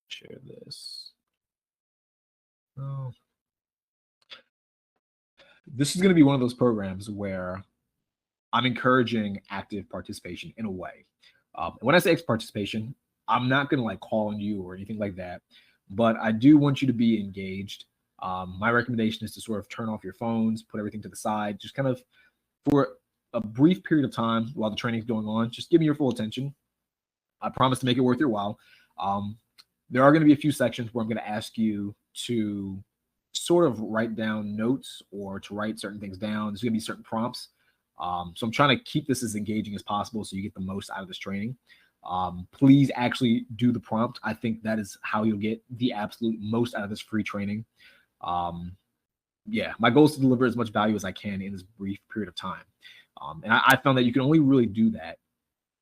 share this. Oh. This is going to be one of those programs where I'm encouraging active participation in a way. When I say active participation, I'm not going to like call on you or anything like that, but I do want you to be engaged. My recommendation is to sort of turn off your phones, put everything to the side, just kind of for a brief period of time while the training is going on, just give me your full attention. I promise to make it worth your while. There are going to be a few sections where I'm going to ask you to sort of write down notes or to write certain things down. There's going to be certain prompts. So I'm trying to keep this as engaging as possible so you get the most out of this training. Please actually do the prompt. I think that is how you'll get the absolute most out of this free training. Yeah, my goal is to deliver as much value as I can in this brief period of time. And I found that you can only really do that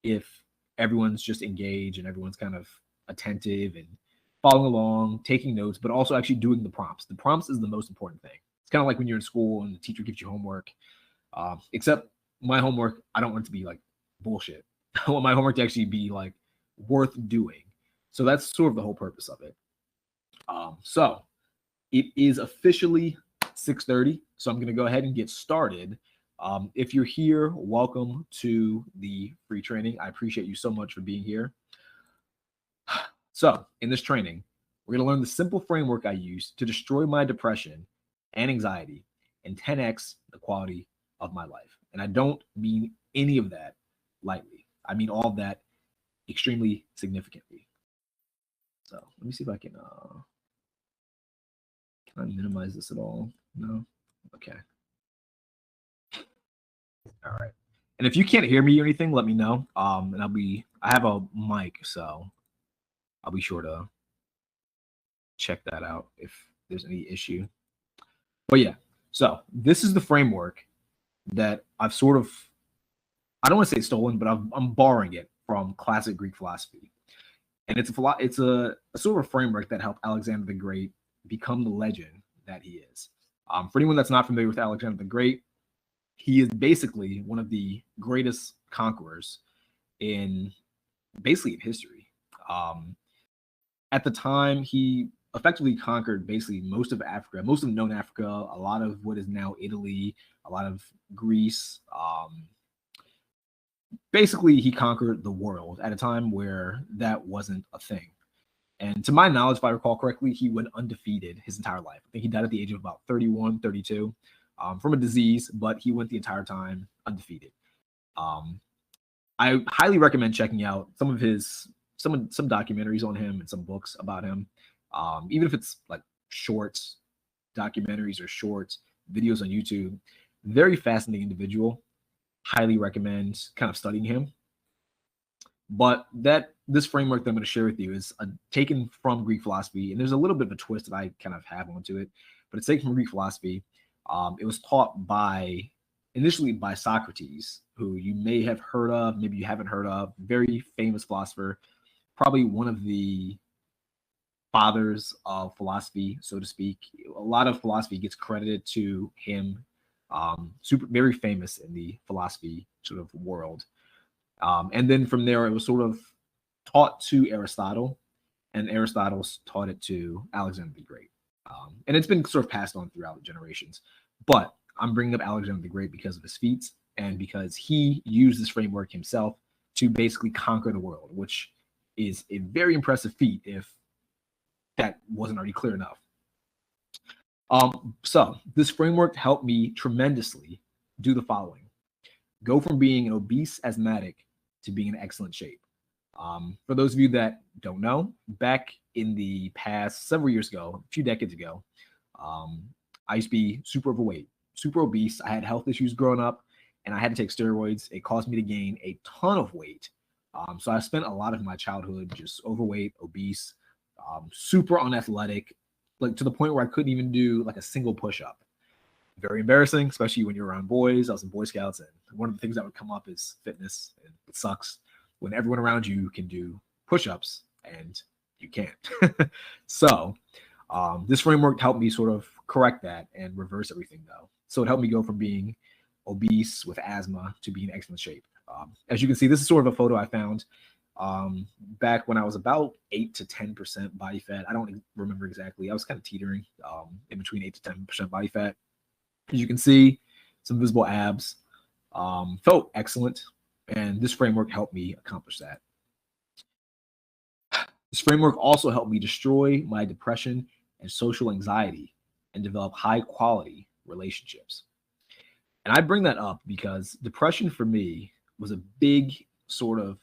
if everyone's just engaged and everyone's kind of attentive and following along, taking notes, but also actually doing the prompts. The prompts is the most important thing. It's kind of like when you're in school and the teacher gives you homework. Except my homework, I don't want it to be like bullshit. I want my homework to actually be like worth doing. So that's sort of the whole purpose of it. So it is officially 6:30. So I'm going to go ahead and get started. If you're here, welcome to the free training. I appreciate you so much for being here. So in this training, we're going to learn the simple framework I use to destroy my depression and anxiety and 10x the quality of my life. And I don't mean any of that lightly. I mean all of that extremely significantly. So let me see if I can I minimize this at all? No? Okay. All right. And if you can't hear me or anything, let me know. And I have a mic, so I'll be sure to check that out if there's any issue. But yeah, so this is the framework that I've sort of, I don't want to say stolen, but I'm borrowing it from classic Greek philosophy. And it's a sort of a framework that helped Alexander the Great become the legend that he is. For anyone that's not familiar with Alexander the Great, he is basically one of the greatest conquerors in basically in history. At the time, he effectively conquered basically most of Africa, most of known Africa, a lot of what is now Italy, a lot of Greece. Basically, he conquered the world at a time where that wasn't a thing. And to my knowledge, if I recall correctly, he went undefeated his entire life. I think he died at the age of about 31, 32 from a disease, but he went the entire time undefeated. I highly recommend checking out some of his some documentaries on him and some books about him. Even if it's like shorts, documentaries or shorts, videos on YouTube. Very fascinating individual. Highly recommend kind of studying him. But this framework that I'm going to share with you is taken from Greek philosophy, and there's a little bit of a twist that I kind of have onto it, but it's taken from Greek philosophy. It was taught initially by Socrates, who you may have heard of, maybe you haven't heard of, very famous philosopher, probably one of the fathers of philosophy, so to speak. A lot of philosophy gets credited to him. Very famous in the philosophy sort of world. And then from there, it was sort of taught to Aristotle, and Aristotle taught it to Alexander the Great. And it's been sort of passed on throughout the generations. But I'm bringing up Alexander the Great because of his feats and because he used this framework himself to basically conquer the world, which is a very impressive feat if that wasn't already clear enough. So this framework helped me tremendously do the following. Go from being an obese asthmatic to being in excellent shape. For those of you that don't know, back in the past several years ago, a few decades ago, I used to be super overweight, super obese. I had health issues growing up, and I had to take steroids. It caused me to gain a ton of weight. So I spent a lot of my childhood just overweight, obese, super unathletic, like to the point where I couldn't even do like a single push-up. Very embarrassing, especially when you're around boys. I was in Boy Scouts, and one of the things that would come up is fitness. And it sucks when everyone around you can do push-ups and you can't. So this framework helped me sort of correct that and reverse everything, though. So it helped me go from being obese with asthma to being in excellent shape. As you can see, this is sort of a photo I found back when I was about 8 to 10% body fat. I don't remember exactly. I was kind of teetering in between 8 to 10% body fat. As you can see, some visible abs. Felt excellent, and this framework helped me accomplish that. This framework also helped me destroy my depression and social anxiety and develop high quality relationships. And I bring that up because depression for me was a big sort of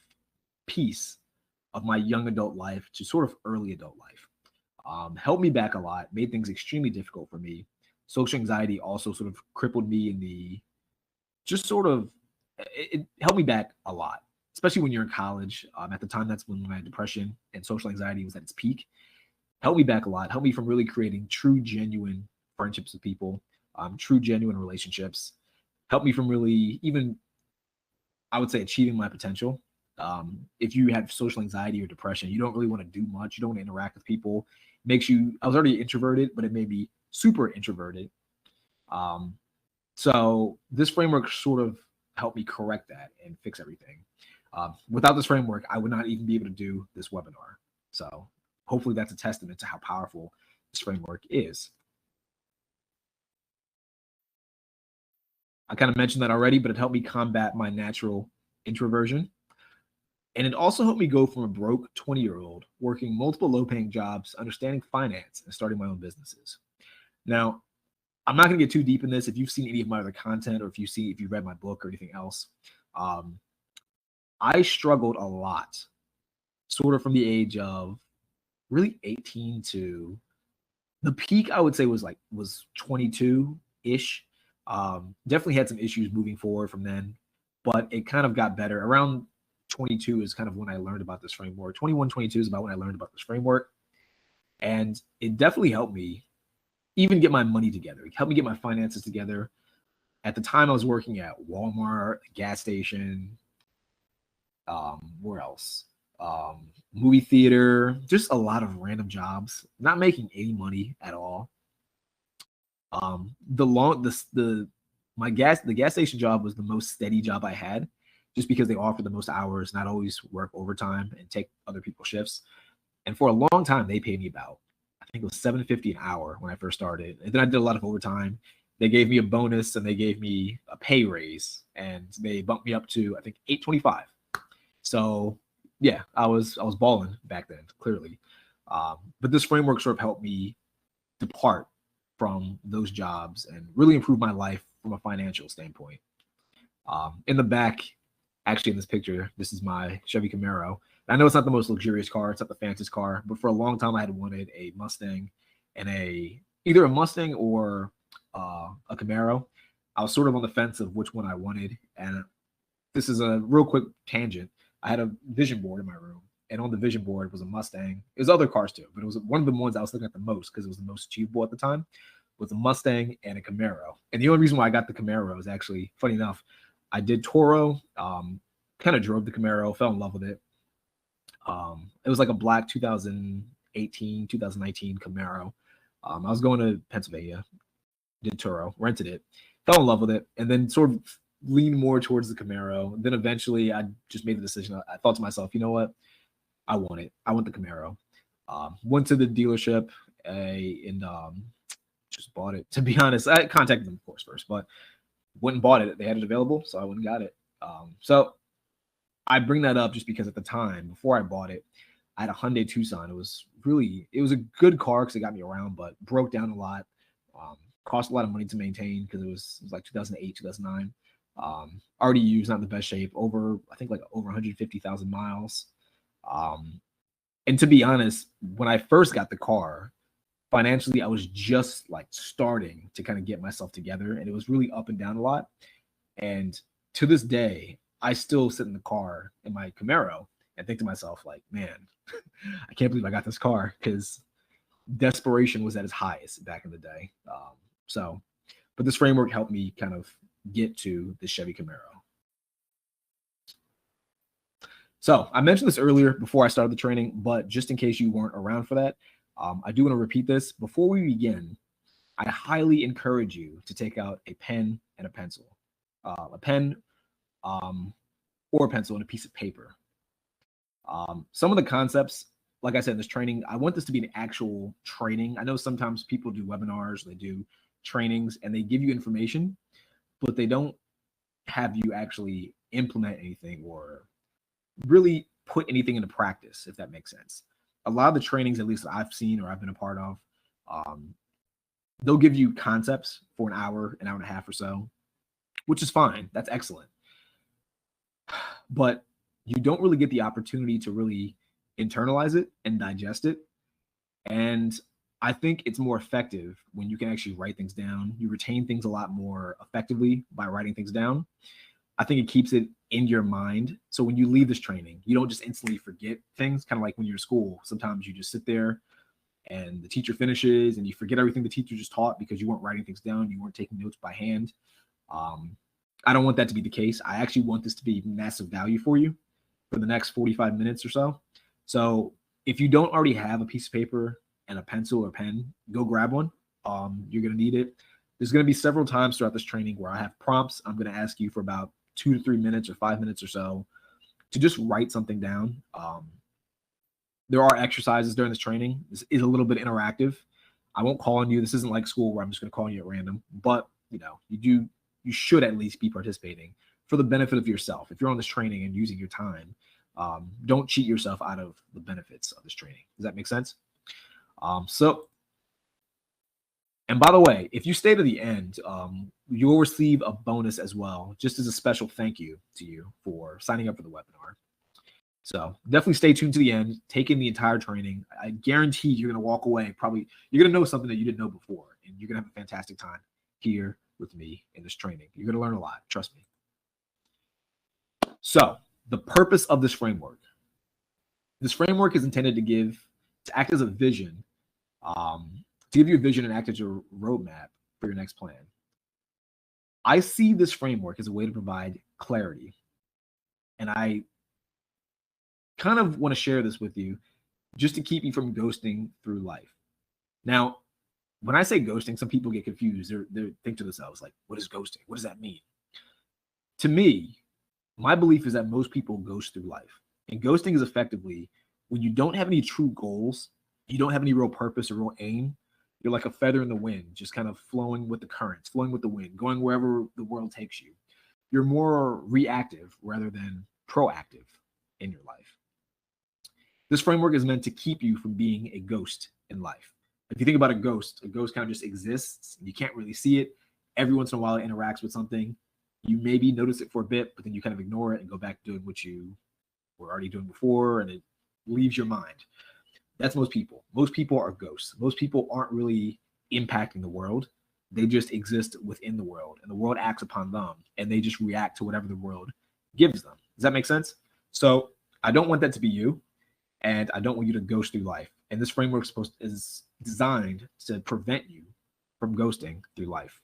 piece of my young adult life to sort of early adult life. Held me back a lot, made things extremely difficult for me. Social anxiety also sort of crippled me in the just sort of it held me back a lot, especially when you're in college. At the time, that's when my depression and social anxiety was at its peak. Held me back a lot. Helped me from really creating true, genuine friendships with people, true, genuine relationships. Helped me from really even, I would say, achieving my potential. If you have social anxiety or depression, you don't really want to do much. You don't want to interact with people. Makes you. I was already introverted, but it made me super introverted. Um, so this framework sort of helped me correct that and fix everything. Without this framework, I would not even be able to do this webinar. So hopefully that's a testament to how powerful this framework is. I kind of mentioned that already, but it helped me combat my natural introversion. And it also helped me go from a broke 20-year-old working multiple low-paying jobs, understanding finance, and starting my own businesses. Now, I'm not going to get too deep in this. If you've seen any of my other content, or if you read my book or anything else, I struggled a lot, sort of from the age of really 18 to the peak. I would say was 22 ish. Definitely had some issues moving forward from then, but it kind of got better. Around 22 is kind of when I learned about this framework. 21, 22 is about when I learned about this framework, and it definitely helped me even get my money together. It helped me get my finances together. At the time, I was working at Walmart, gas station, where else? Movie theater, just a lot of random jobs, not making any money at all. The gas station job was the most steady job I had, just because they offered the most hours, not always work overtime and take other people's shifts. And for a long time, they paid me about, I think it was $7.50 an hour when I first started. And then I did a lot of overtime. They gave me a bonus and they gave me a pay raise, and they bumped me up to, I think, $8.25. So yeah, I was balling back then, clearly. But this framework sort of helped me depart from those jobs and really improve my life from a financial standpoint. In the back, actually in this picture, this is my Chevy Camaro. I know it's not the most luxurious car, it's not the fanciest car, but for a long time I had wanted a Mustang and either a Mustang or a Camaro. I was sort of on the fence of which one I wanted, and this is a real quick tangent. I had a vision board in my room, and on the vision board was a Mustang. It was other cars too, but it was one of the ones I was looking at the most because it was the most achievable at the time. Was a Mustang and a Camaro. And the only reason why I got the Camaro is actually, funny enough, I did Toro, kind of drove the Camaro, fell in love with it. It was like a black 2018, 2019 Camaro. I was going to Pennsylvania, did Turo, rented it, fell in love with it, and then sort of leaned more towards the Camaro. Then eventually I just made the decision. I thought to myself, you know what? I want it. I want the Camaro. Went to the dealership and just bought it. To be honest, I contacted them, of course, first, but went and bought it. They had it available, so I went and got it. So I bring that up just because at the time, before I bought it, I had a Hyundai Tucson. It was a good car because it got me around, but broke down a lot. Cost a lot of money to maintain because it was like 2008, 2009. Already used, not in the best shape. I think like over 150,000 miles. And to be honest, when I first got the car, financially, I was just like starting to kind of get myself together, and it was really up and down a lot. And to this day, I still sit in the car in my Camaro and think to myself, like, man, I can't believe I got this car, because desperation was at its highest back in the day. But this framework helped me kind of get to the Chevy Camaro. So I mentioned this earlier before I started the training, but just in case you weren't around for that, I do want to repeat this. Before we begin, I highly encourage you to take out a pen and a pencil, a pen or a pencil and a piece of paper. Some of the concepts, like I said, in this training, I want this to be an actual training. I know sometimes people do webinars, they do trainings, and they give you information, but they don't have you actually implement anything or really put anything into practice, if that makes sense. A lot of the trainings, at least that I've seen or I've been a part of, they'll give you concepts for an hour and a half or so, which is fine. That's excellent. But you don't really get the opportunity to really internalize it and digest it. And I think it's more effective when you can actually write things down. You retain things a lot more effectively by writing things down. I think it keeps it in your mind. So when you leave this training, you don't just instantly forget things, kind of like when you're in school. Sometimes you just sit there and the teacher finishes and you forget everything the teacher just taught because you weren't writing things down. You weren't taking notes by hand. I don't want that to be the case. I actually want this to be massive value for you for the next 45 minutes or so. So if you don't already have a piece of paper and a pencil or pen, go grab one. You're going to need it. There's going to be several times throughout this training where I have prompts. I'm going to ask you for about 2 to 3 minutes or 5 minutes or so to just write something down. There are exercises during this training. This is a little bit interactive. I won't call on you. This isn't like school where I'm just going to call you at random, but you should at least be participating for the benefit of yourself. If you're on this training and using your time, don't cheat yourself out of the benefits of this training. Does that make sense? And by the way, if you stay to the end, you'll receive a bonus as well, just as a special thank you to you for signing up for the webinar. So definitely stay tuned to the end, take in the entire training. I guarantee you're going to walk away. Probably you're going to know something that you didn't know before, and you're going to have a fantastic time here with me in this training. You're going to learn a lot. Trust me. So the purpose of this framework is intended to act as a vision, to give you a vision and act as your roadmap for your next plan. I see this framework as a way to provide clarity. And I kind of want to share this with you just to keep you from ghosting through life. Now, when I say ghosting, some people get confused. They think to themselves, like, what is ghosting? What does that mean? To me, my belief is that most people ghost through life. And ghosting is effectively when you don't have any true goals, you don't have any real purpose or real aim. You're like a feather in the wind, just kind of flowing with the currents, flowing with the wind, going wherever the world takes you. You're more reactive rather than proactive in your life. This framework is meant to keep you from being a ghost in life. If you think about a ghost kind of just exists. You can't really see it. Every once in a while it interacts with something. You maybe notice it for a bit, but then you kind of ignore it and go back doing what you were already doing before, and it leaves your mind. That's most people. Most people are ghosts. Most people aren't really impacting the world. They just exist within the world, and the world acts upon them, and they just react to whatever the world gives them. Does that make sense? So I don't want that to be you, and I don't want you to ghost through life. And this framework is designed to prevent you from ghosting through life.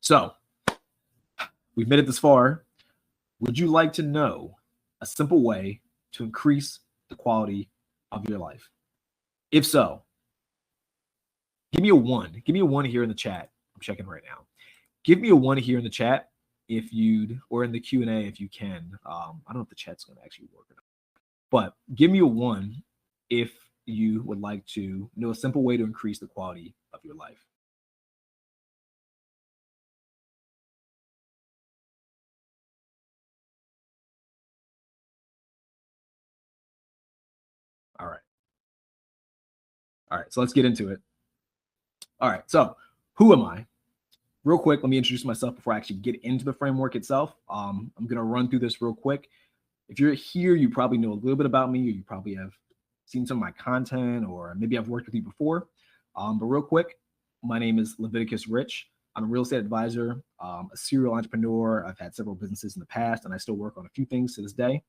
So we've made it this far. Would you like to know a simple way to increase the quality of your life? If so, give me a 1. Give me a 1 here in the chat. I'm checking right now. Give me a 1 here in the chat if you'd, or in the Q&A if you can. I don't know if the chat's going to actually work or not. But give me a 1 if you would like to know a simple way to increase the quality of your life. All right, so let's get into it. All right, so who am I? Real quick, let me introduce myself before I actually get into the framework itself. I'm going to run through this real quick. If you're here, you probably know a little bit about me, or you probably have seen some of my content, or maybe I've worked with you before. But real quick, my name is Leviticus Rich. I'm a real estate advisor, a serial entrepreneur. I've had several businesses in the past, and I still work on a few things to this day.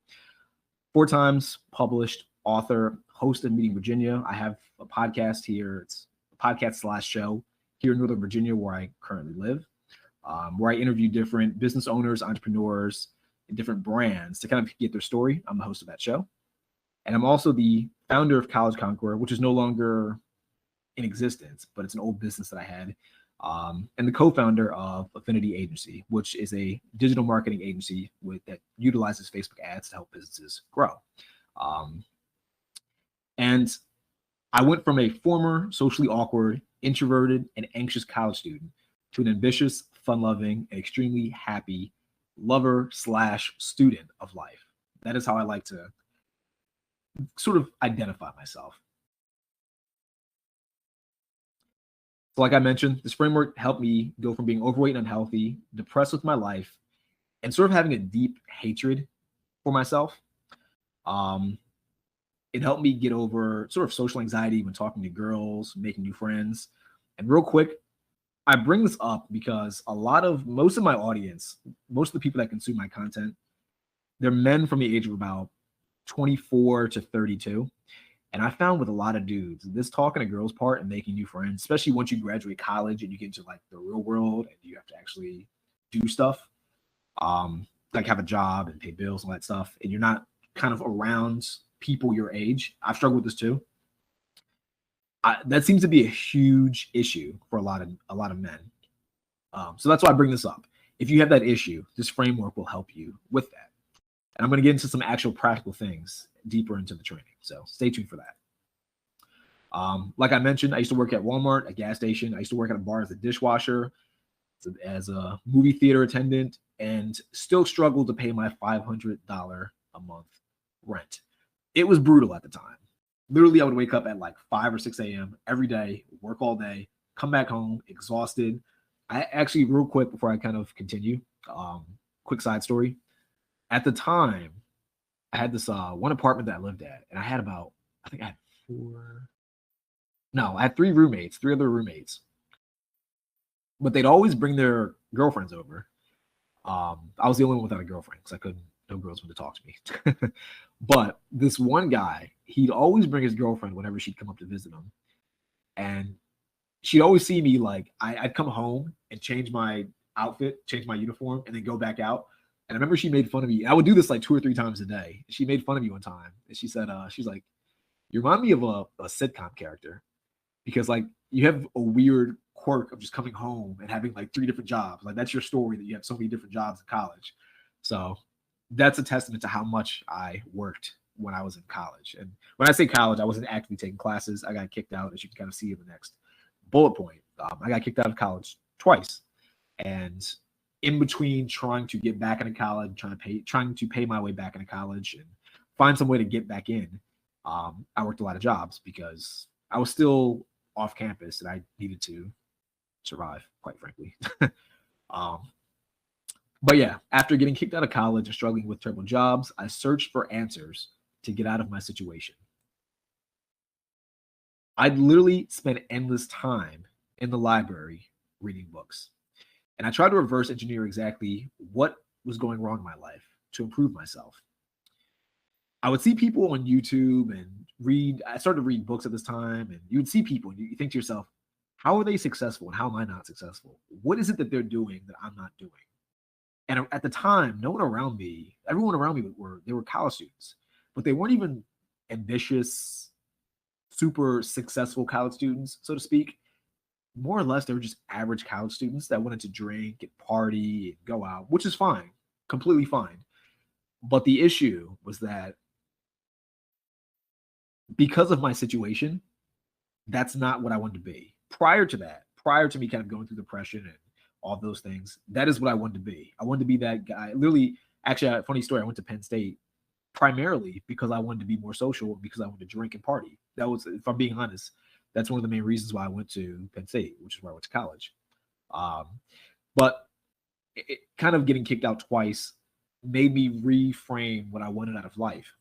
4 times published author, host of Meeting Virginia. I have a podcast here. It's a podcast/show here in Northern Virginia, where I currently live, where I interview different business owners, entrepreneurs, and different brands to kind of get their story. I'm the host of that show. And I'm also the founder of College Conqueror, which is no longer in existence, but it's an old business that I had and the co-founder of Affinity Agency, which is a digital marketing agency that utilizes Facebook ads to help businesses grow. Um, and I went from a former socially awkward, introverted, and anxious college student to an ambitious, fun-loving, and extremely happy lover slash student of life. That is how I like to sort of identify myself. So like I mentioned, this framework helped me go from being overweight and unhealthy, depressed with my life, and sort of having a deep hatred for myself. Um, it helped me get over sort of social anxiety when talking to girls, making new friends. And real quick, I bring this up because most of my audience, most of the people that consume my content, they're men from the age of about 24 to 32. And I found with a lot of dudes, this talking to girls part and making new friends, especially once you graduate college and you get into like the real world and you have to actually do stuff, like have a job and pay bills and all that stuff, and you're not kind of around people your age. I've struggled with this too. That seems to be a huge issue for a lot of men. So that's why I bring this up. If you have that issue, this framework will help you with that. And I'm going to get into some actual practical things deeper into the training. So stay tuned for that. Like I mentioned, I used to work at Walmart, a gas station. I used to work at a bar as a dishwasher, as a movie theater attendant, and still struggled to pay my $500 a month rent. It was brutal at the time. Literally, I would wake up at like 5 or 6 a.m. every day, work all day, come back home exhausted. I actually, real quick before I kind of continue, quick side story. At the time, I had this one apartment that I lived at, and I had I had three other roommates, but they'd always bring their girlfriends over. I was the only one without a girlfriend because no girls wanted to talk to me. But this one guy, he'd always bring his girlfriend whenever she'd come up to visit him. And she'd always see me like, I'd come home and change my outfit, change my uniform, and then go back out. And I remember she made fun of me. I would do this like 2 or 3 times a day. She made fun of me one time. And she said, she's like, you remind me of a sitcom character because like you have a weird quirk of just coming home and having like 3 different jobs. Like that's your story that you have so many different jobs in college. So that's a testament to how much I worked when I was in college. And when I say college, I wasn't actively taking classes. I got kicked out, as you can kind of see in the next bullet point. I got kicked out of college twice. And in between trying to get back into college, trying to pay my way back into college and find some way to get back in, I worked a lot of jobs because I was still off campus and I needed to survive, quite frankly. But yeah, after getting kicked out of college and struggling with terrible jobs, I searched for answers to get out of my situation. I'd literally spend endless time in the library reading books. And I tried to reverse engineer exactly what was going wrong in my life to improve myself. I would see people on YouTube and I started to read books at this time, and you would see people and you think to yourself, how are they successful and how am I not successful? What is it that they're doing that I'm not doing? And at the time, everyone around me were college students, but they weren't even ambitious, super successful college students, so to speak. More or less, they were just average college students that wanted to drink and party and go out, which is fine, completely fine. But the issue was that because of my situation, that's not what I wanted to be. Prior to me kind of going through depression and all those things, that is what I wanted to be. I wanted to be that guy. Literally, actually, a funny story, I went to Penn State primarily because I wanted to be more social, because I wanted to drink and party. That was, if I'm being honest, that's one of the main reasons why I went to Penn State, which is where I went to college. But it kind of getting kicked out twice made me reframe what I wanted out of life.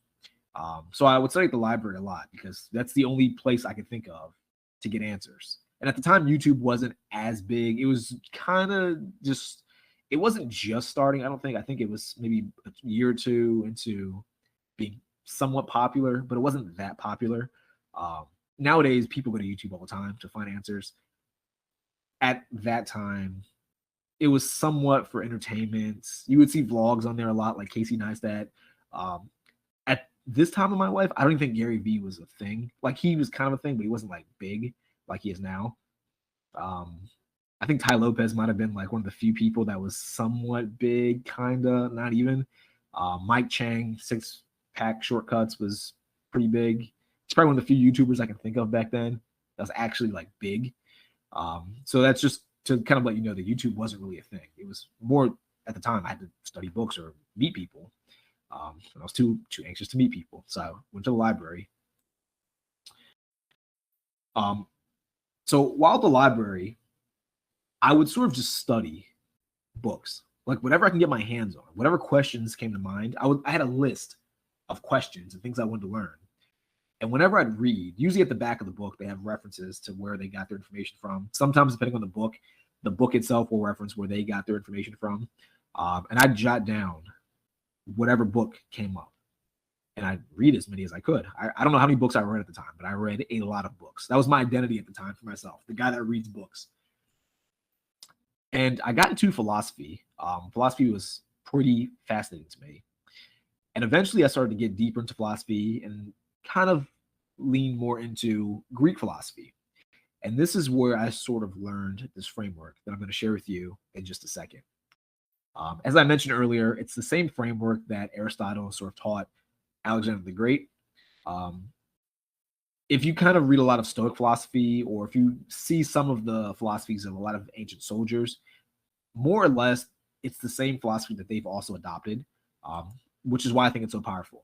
So I would study at the library a lot because that's the only place I could think of to get answers. And at the time, YouTube wasn't as big. It was kind of just, it wasn't just starting, I don't think. I think it was maybe a year or two into being somewhat popular, but it wasn't that popular. Nowadays, people go to YouTube all the time to find answers. At that time, it was somewhat for entertainment. You would see vlogs on there a lot, like Casey Neistat. At this time of my life, I don't even think Gary Vee was a thing. Like, he was kind of a thing, but he wasn't like big like he is now. I think Ty Lopez might have been like one of the few people that was somewhat big, kinda, not even. Mike Chang, Six Pack Shortcuts was pretty big. He's probably one of the few YouTubers I can think of back then that was actually like big. So that's just to kind of let you know that YouTube wasn't really a thing. It was more at the time I had to study books or meet people. And I was too anxious to meet people, so I went to the library. So while at the library, I would sort of just study books, like whatever I can get my hands on, whatever questions came to mind. I had a list of questions and things I wanted to learn. And whenever I'd read, usually at the back of the book, they have references to where they got their information from. Sometimes, depending on the book itself will reference where they got their information from. And I'd jot down whatever book came up. And I'd read as many as I could. I don't know how many books I read at the time, but I read a lot of books. That was my identity at the time for myself, the guy that reads books. And I got into philosophy. Philosophy was pretty fascinating to me. And eventually I started to get deeper into philosophy and kind of lean more into Greek philosophy. And this is where I sort of learned this framework that I'm going to share with you in just a second. As I mentioned earlier, it's the same framework that Aristotle sort of taught Alexander the Great. If you kind of read a lot of Stoic philosophy, or if you see some of the philosophies of a lot of ancient soldiers, more or less, it's the same philosophy that they've also adopted, which is why I think it's so powerful.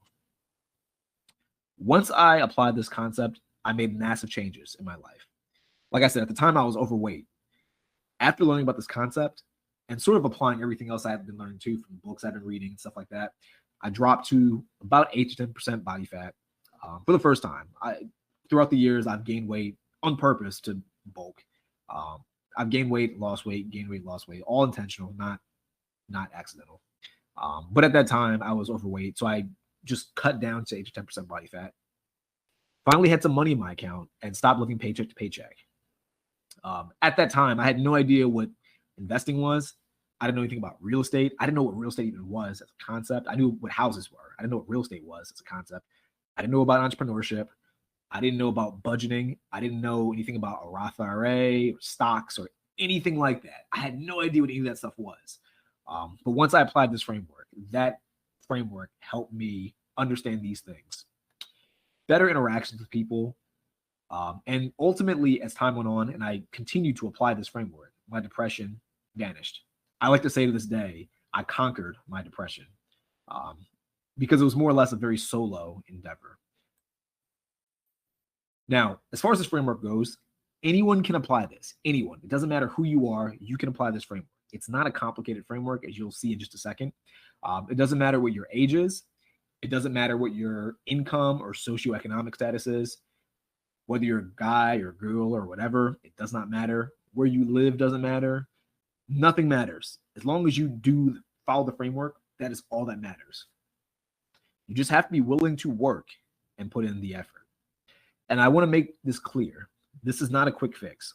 Once I applied this concept, I made massive changes in my life. Like I said, at the time I was overweight. After learning about this concept and sort of applying everything else I had been learning too from books I've been reading and stuff like that, I dropped to about 8 to 10% body fat for the first time. Throughout the years, I've gained weight on purpose to bulk. I've gained weight, lost weight, all intentional, not accidental. But at that time, I was overweight, so I just cut down to 8 to 10% body fat. Finally had some money in my account and stopped living paycheck to paycheck. At that time, I had no idea what investing was. I didn't know anything about real estate. I didn't know what real estate even was as a concept. I knew what houses were. I didn't know what real estate was as a concept. I didn't know about entrepreneurship. I didn't know about budgeting. I didn't know anything about a Roth IRA or stocks or anything like that. I had no idea what any of that stuff was. But once I applied this framework, that framework helped me understand these things. Better interactions with people. And ultimately, as time went on and I continued to apply this framework, my depression vanished. I like to say to this day, I conquered my depression because it was more or less a very solo endeavor. Now, as far as this framework goes, anyone can apply this. Anyone. It doesn't matter who you are. You can apply this framework. It's not a complicated framework, as you'll see in just a second. It doesn't matter what your age is. It doesn't matter what your income or socioeconomic status is. Whether you're a guy or a girl or whatever, it does not matter. Where you live doesn't matter. Nothing matters. As long as you do follow the framework, that is all that matters. You just have to be willing to work and put in the effort. And I want to make this clear. This is not a quick fix.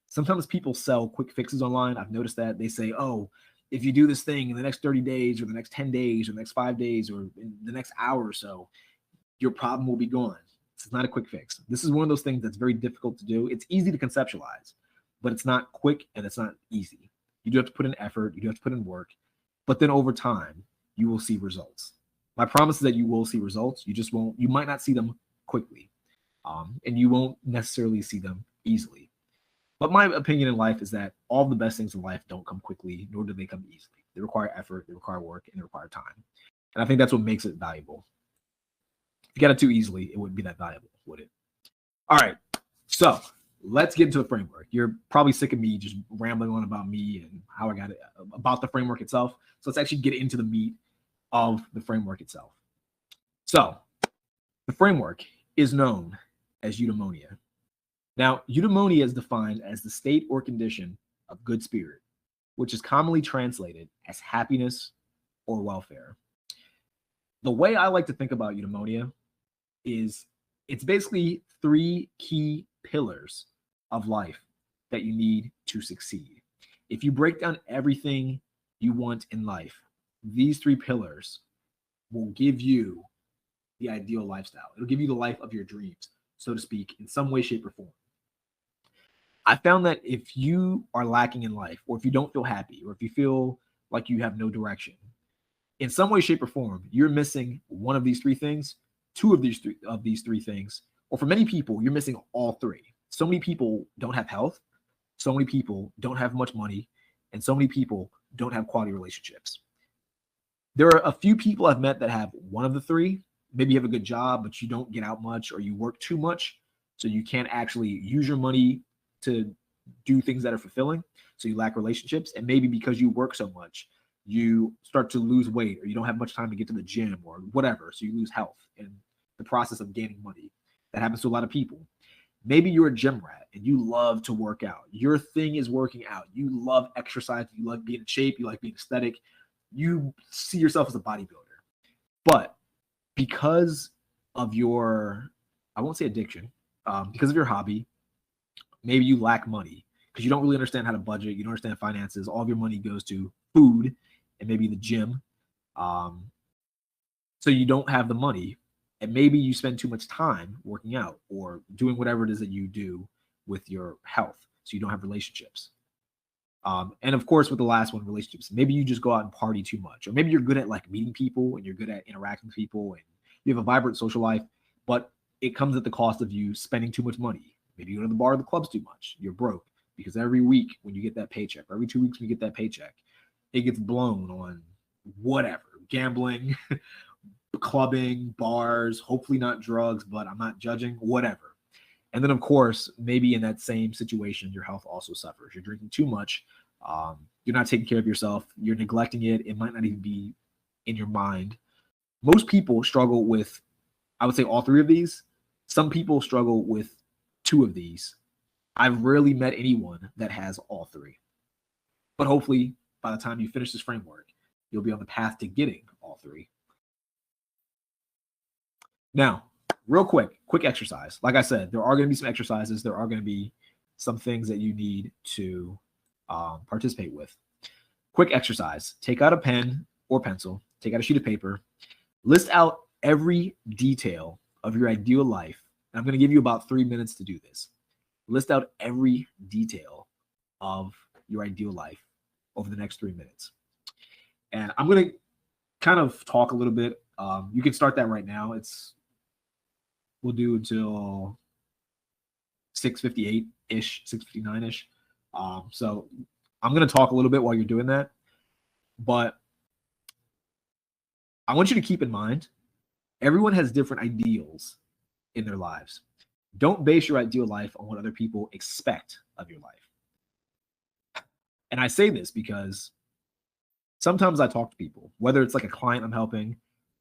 Sometimes people sell quick fixes online. I've noticed that. They say, oh, if you do this thing in the next 30 days or the next 10 days or the next 5 days or in the next hour or so, your problem will be gone. This is not a quick fix. This is one of those things that's very difficult to do. It's easy to conceptualize, but it's not quick and it's not easy. You do have to put in effort. You do have to put in work. But then over time, you will see results. My promise is that you will see results. You might not see them quickly. And you won't necessarily see them easily. But my opinion in life is that all the best things in life don't come quickly, nor do they come easily. They require effort, they require work, and they require time. And I think that's what makes it valuable. If you got it too easily, it wouldn't be that valuable, would it? All right, so let's get into the framework. You're probably sick of me just rambling on about me and how I got it, about the framework itself. So let's actually get into the meat of the framework itself. So the framework is known as eudaimonia. Now, eudaimonia is defined as the state or condition of good spirit, which is commonly translated as happiness or welfare. The way I like to think about eudaimonia is it's basically 3 key pillars of life that you need to succeed. If you break down everything you want in life, these 3 pillars will give you the ideal lifestyle. It'll give you the life of your dreams, so to speak, in some way, shape, or form. I found that if you are lacking in life, or if you don't feel happy, or if you feel like you have no direction, in some way, shape, or form, you're missing one of these three things, two of these three things, or for many people, you're missing all three. So many people don't have health, so many people don't have much money, and so many people don't have quality relationships. There are a few people I've met that have one of the three. Maybe you have a good job, but you don't get out much, or you work too much, so you can't actually use your money to do things that are fulfilling. So you lack relationships, and maybe because you work so much, you start to lose weight, or you don't have much time to get to the gym or whatever. So you lose health in the process of gaining money. That happens to a lot of people. Maybe you're a gym rat and you love to work out. Your thing is working out. You love exercise. You like being in shape. You like being aesthetic. You see yourself as a bodybuilder. But because of your, I won't say addiction, because of your hobby, maybe you lack money because you don't really understand how to budget. You don't understand finances. All of your money goes to food and maybe the gym. So you don't have the money, and maybe you spend too much time working out or doing whatever it is that you do with your health. So you don't have relationships. And of course, with the last one, relationships, maybe you just go out and party too much, or maybe you're good at like meeting people and you're good at interacting with people and you have a vibrant social life, but it comes at the cost of you spending too much money. Maybe you go to the bar or the clubs too much. You're broke because every week when you get that paycheck, or every 2 weeks when you get that paycheck, it gets blown on whatever, gambling, clubbing, bars, hopefully not drugs, but I'm not judging, whatever. And then, of course, maybe in that same situation, your health also suffers. You're drinking too much. You're not taking care of yourself. You're neglecting it. It might not even be in your mind. Most people struggle with, I would say, all three of these. Some people struggle with two of these. I've rarely met anyone that has all three. But hopefully, by the time you finish this framework, you'll be on the path to getting all three. Now, real quick exercise. Like I said, there are going to be some exercises. There are going to be some things that you need to participate with. Quick exercise. Take out a pen or pencil. Take out a sheet of paper. List out every detail of your ideal life. And I'm going to give you about 3 minutes to do this. List out every detail of your ideal life over the next 3 minutes. And I'm going to kind of talk a little bit. You can start that right now. We'll do until 6:58-ish, 6:59-ish. So I'm going to talk a little bit while you're doing that. But I want you to keep in mind, everyone has different ideals in their lives. Don't base your ideal life on what other people expect of your life. And I say this because sometimes I talk to people, whether it's like a client I'm helping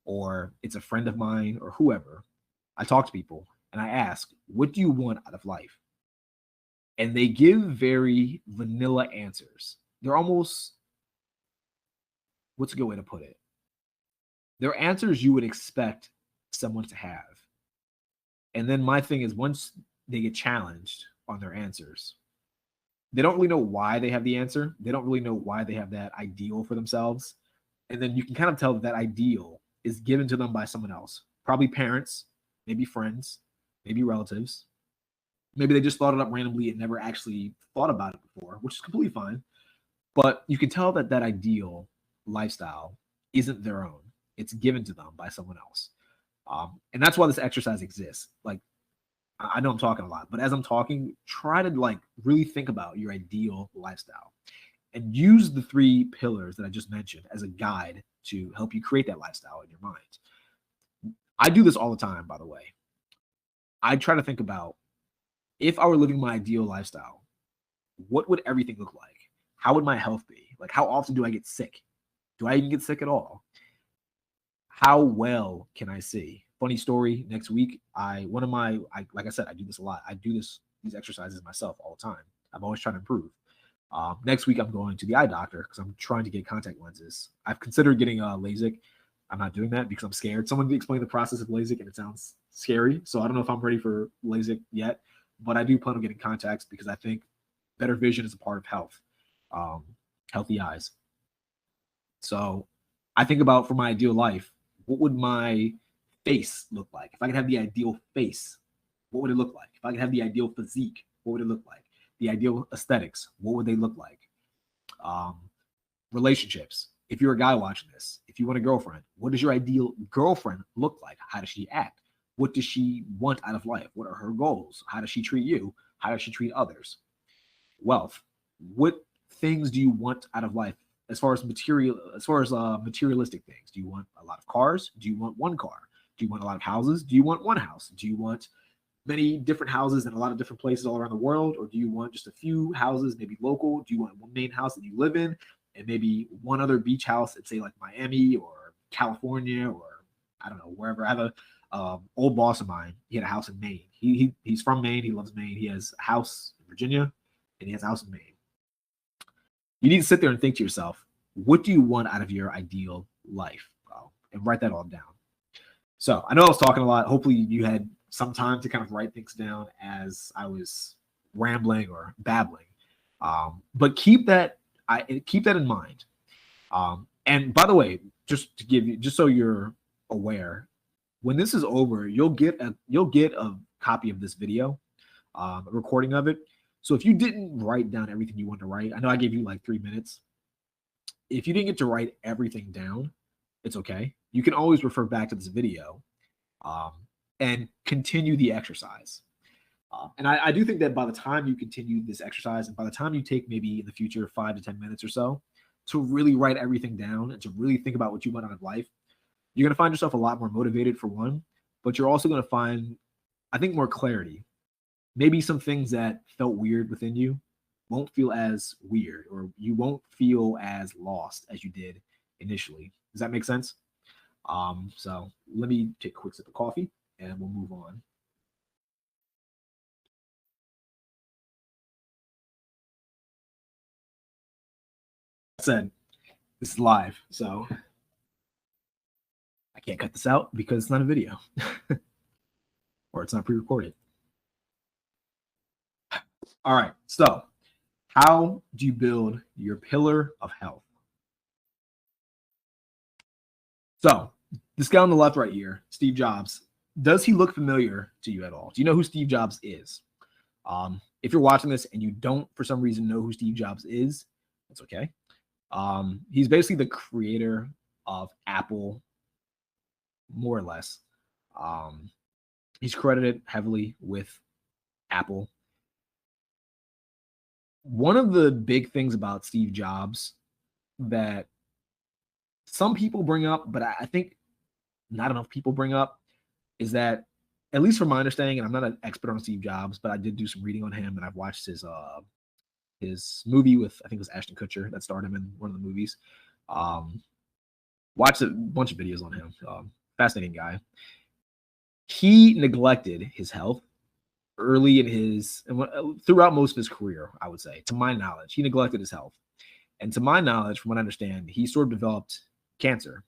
or it's a friend of mine or whoever. I talk to people and I ask, what do you want out of life? And they give very vanilla answers. They're almost, what's a good way to put it? They're answers you would expect someone to have. And then my thing is, once they get challenged on their answers, they don't really know why they have the answer. They don't really know why they have that ideal for themselves. And then you can kind of tell that ideal is given to them by someone else, probably parents, maybe friends, maybe relatives. Maybe they just thought it up randomly and never actually thought about it before, which is completely fine. But you can tell that that ideal lifestyle isn't their own. It's given to them by someone else. And that's why this exercise exists. Like, I know I'm talking a lot, but as I'm talking, try to like really think about your ideal lifestyle and use the 3 pillars that I just mentioned as a guide to help you create that lifestyle in your mind. I do this all the time, by the way. I try to think about, if I were living my ideal lifestyle, what would everything look like? How would my health be? Like, how often do I get sick? Do I even get sick at all? How well can I see? Funny story, next week, like I said, I do this a lot. I do these exercises myself all the time. I'm always trying to improve. Next week, I'm going to the eye doctor because I'm trying to get contact lenses. I've considered getting LASIK. I'm not doing that because I'm scared. Someone explained the process of LASIK and it sounds scary. So I don't know if I'm ready for LASIK yet, but I do plan on getting contacts because I think better vision is a part of health, healthy eyes. So I think about, for my ideal life, what would my face look like? If I could have the ideal face, what would it look like? If I could have the ideal physique, what would it look like? the ideal aesthetics. What would they look like? Um, Relationships. If you're a guy watching this, if you want a girlfriend, what does your ideal girlfriend look like? How does she act? What does she want out of life? What are her goals? How does she treat you? How does she treat others? Wealth. What things do you want out of life as far as materialistic things? Do you want a lot of cars? Do you want one car? Do you want a lot of houses? Do you want one house? Do you want many different houses in a lot of different places all around the world? Or do you want just a few houses, maybe local? Do you want one main house that you live in and maybe one other beach house at, say, like Miami or California, or I don't know, wherever? I have a old boss of mine. He had a house in Maine. He's from Maine. He loves Maine. He has a house in Virginia and he has a house in Maine. You need to sit there and think to yourself, what do you want out of your ideal life? And write that all down. So I know I was talking a lot. Hopefully you had some time to kind of write things down as I was rambling or babbling. But keep that in mind. And by the way, just so you're aware, when this is over, you'll get a copy of this video, a recording of it. So if you didn't write down everything you want to write, I know I gave you like 3 minutes. If you didn't get to write everything down, it's okay. You can always refer back to this video and continue the exercise. And I do think that by the time you continue this exercise and by the time you take maybe in the future 5 to 10 minutes or so to really write everything down and to really think about what you want out of life, you're going to find yourself a lot more motivated, for one, but you're also going to find, I think, more clarity. Maybe some things that felt weird within you won't feel as weird, or you won't feel as lost as you did initially. Does that make sense? So let me take a quick sip of coffee and we'll move on. Said this is live, so I can't cut this out because it's not a video or it's not pre-recorded. All right, so how do you build your pillar of health? So this guy on the left right here, Steve Jobs, does he look familiar to you at all? Do you know who Steve Jobs is? If you're watching this and you don't for some reason know who Steve Jobs is, that's okay. He's basically the creator of Apple, more or less. He's credited heavily with Apple. One of the big things about Steve Jobs that some people bring up, but I think not enough people bring up, is that, at least from my understanding, and I'm not an expert on Steve Jobs, but I did do some reading on him, and I've watched his movie with, I think it was Ashton Kutcher that starred him in one of the movies. Watched a bunch of videos on him. Fascinating guy. He neglected his health early in throughout most of his career, I would say. To my knowledge, he neglected his health. And to my knowledge, from what I understand, he sort of developed cancer.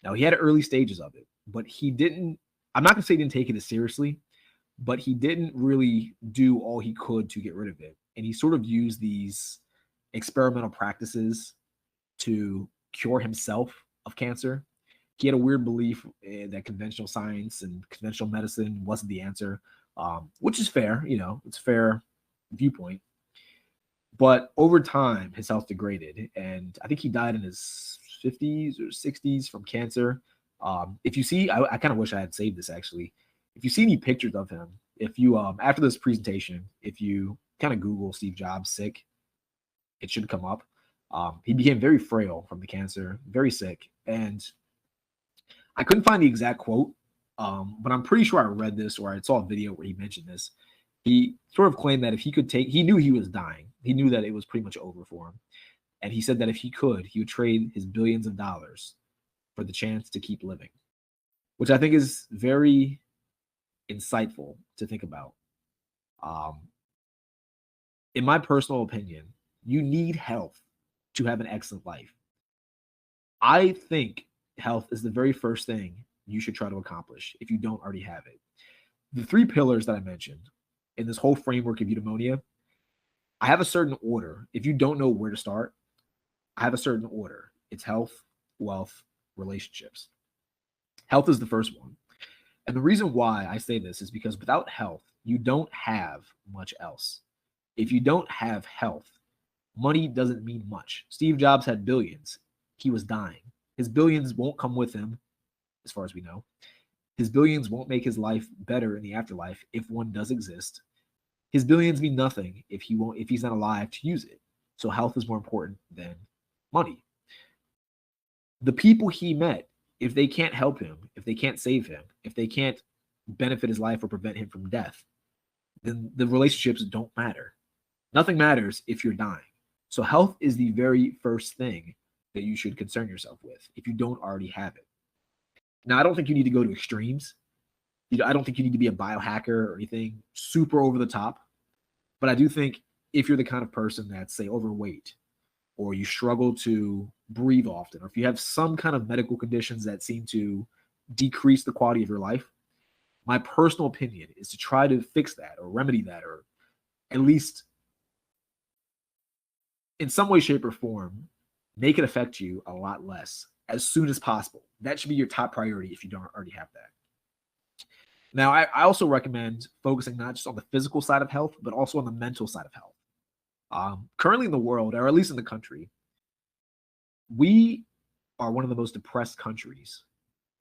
Now, he had early stages of it, but he didn't, I'm not going to say he didn't take it as seriously, but he didn't really do all he could to get rid of it. And he sort of used these experimental practices to cure himself of cancer. He had a weird belief that conventional science and conventional medicine wasn't the answer, which is fair. It's a fair viewpoint. But over time, his health degraded, and I think he died in his 50s or 60s from cancer. If you see, I kind of wish I had saved this actually. If you see any pictures of him, if you after this presentation, if you kind of Google Steve Jobs sick, it should come up. He became very frail from the cancer, very sick, and I couldn't find the exact quote, but I'm pretty sure I read this or I saw a video where he mentioned this. He sort of claimed that if he could he knew he was dying. He knew that it was pretty much over for him. And he said that if he could, he would trade his billions of dollars for the chance to keep living, which I think is very insightful to think about. In my personal opinion, you need health to have an excellent life. I think health is the very first thing you should try to accomplish if you don't already have it. The 3 pillars that I mentioned in this whole framework of eudaimonia, I have a certain order. If you don't know where to start, I have a certain order. It's health, wealth, relationships. Health is the first one. And the reason why I say this is because without health, you don't have much else. If you don't have health, money doesn't mean much. Steve Jobs had billions. He was dying. His billions won't come with him, as far as we know. His billions won't make his life better in the afterlife if one does exist. His billions mean nothing if he's not alive to use it. So health is more important than money. The people he met, if they can't help him, if they can't save him, if they can't benefit his life or prevent him from death, then the relationships don't matter. Nothing matters if you're dying. So health is the very first thing that you should concern yourself with if you don't already have it. Now, I don't think you need to go to extremes. I don't think you need to be a biohacker or anything super over the top. But I do think if you're the kind of person that's, say, overweight, or you struggle to breathe often, or if you have some kind of medical conditions that seem to decrease the quality of your life, my personal opinion is to try to fix that or remedy that, or at least in some way, shape, or form, make it affect you a lot less as soon as possible. That should be your top priority if you don't already have that. Now, I also recommend focusing not just on the physical side of health, but also on the mental side of health. Currently in the world, or at least in the country, we are one of the most depressed countries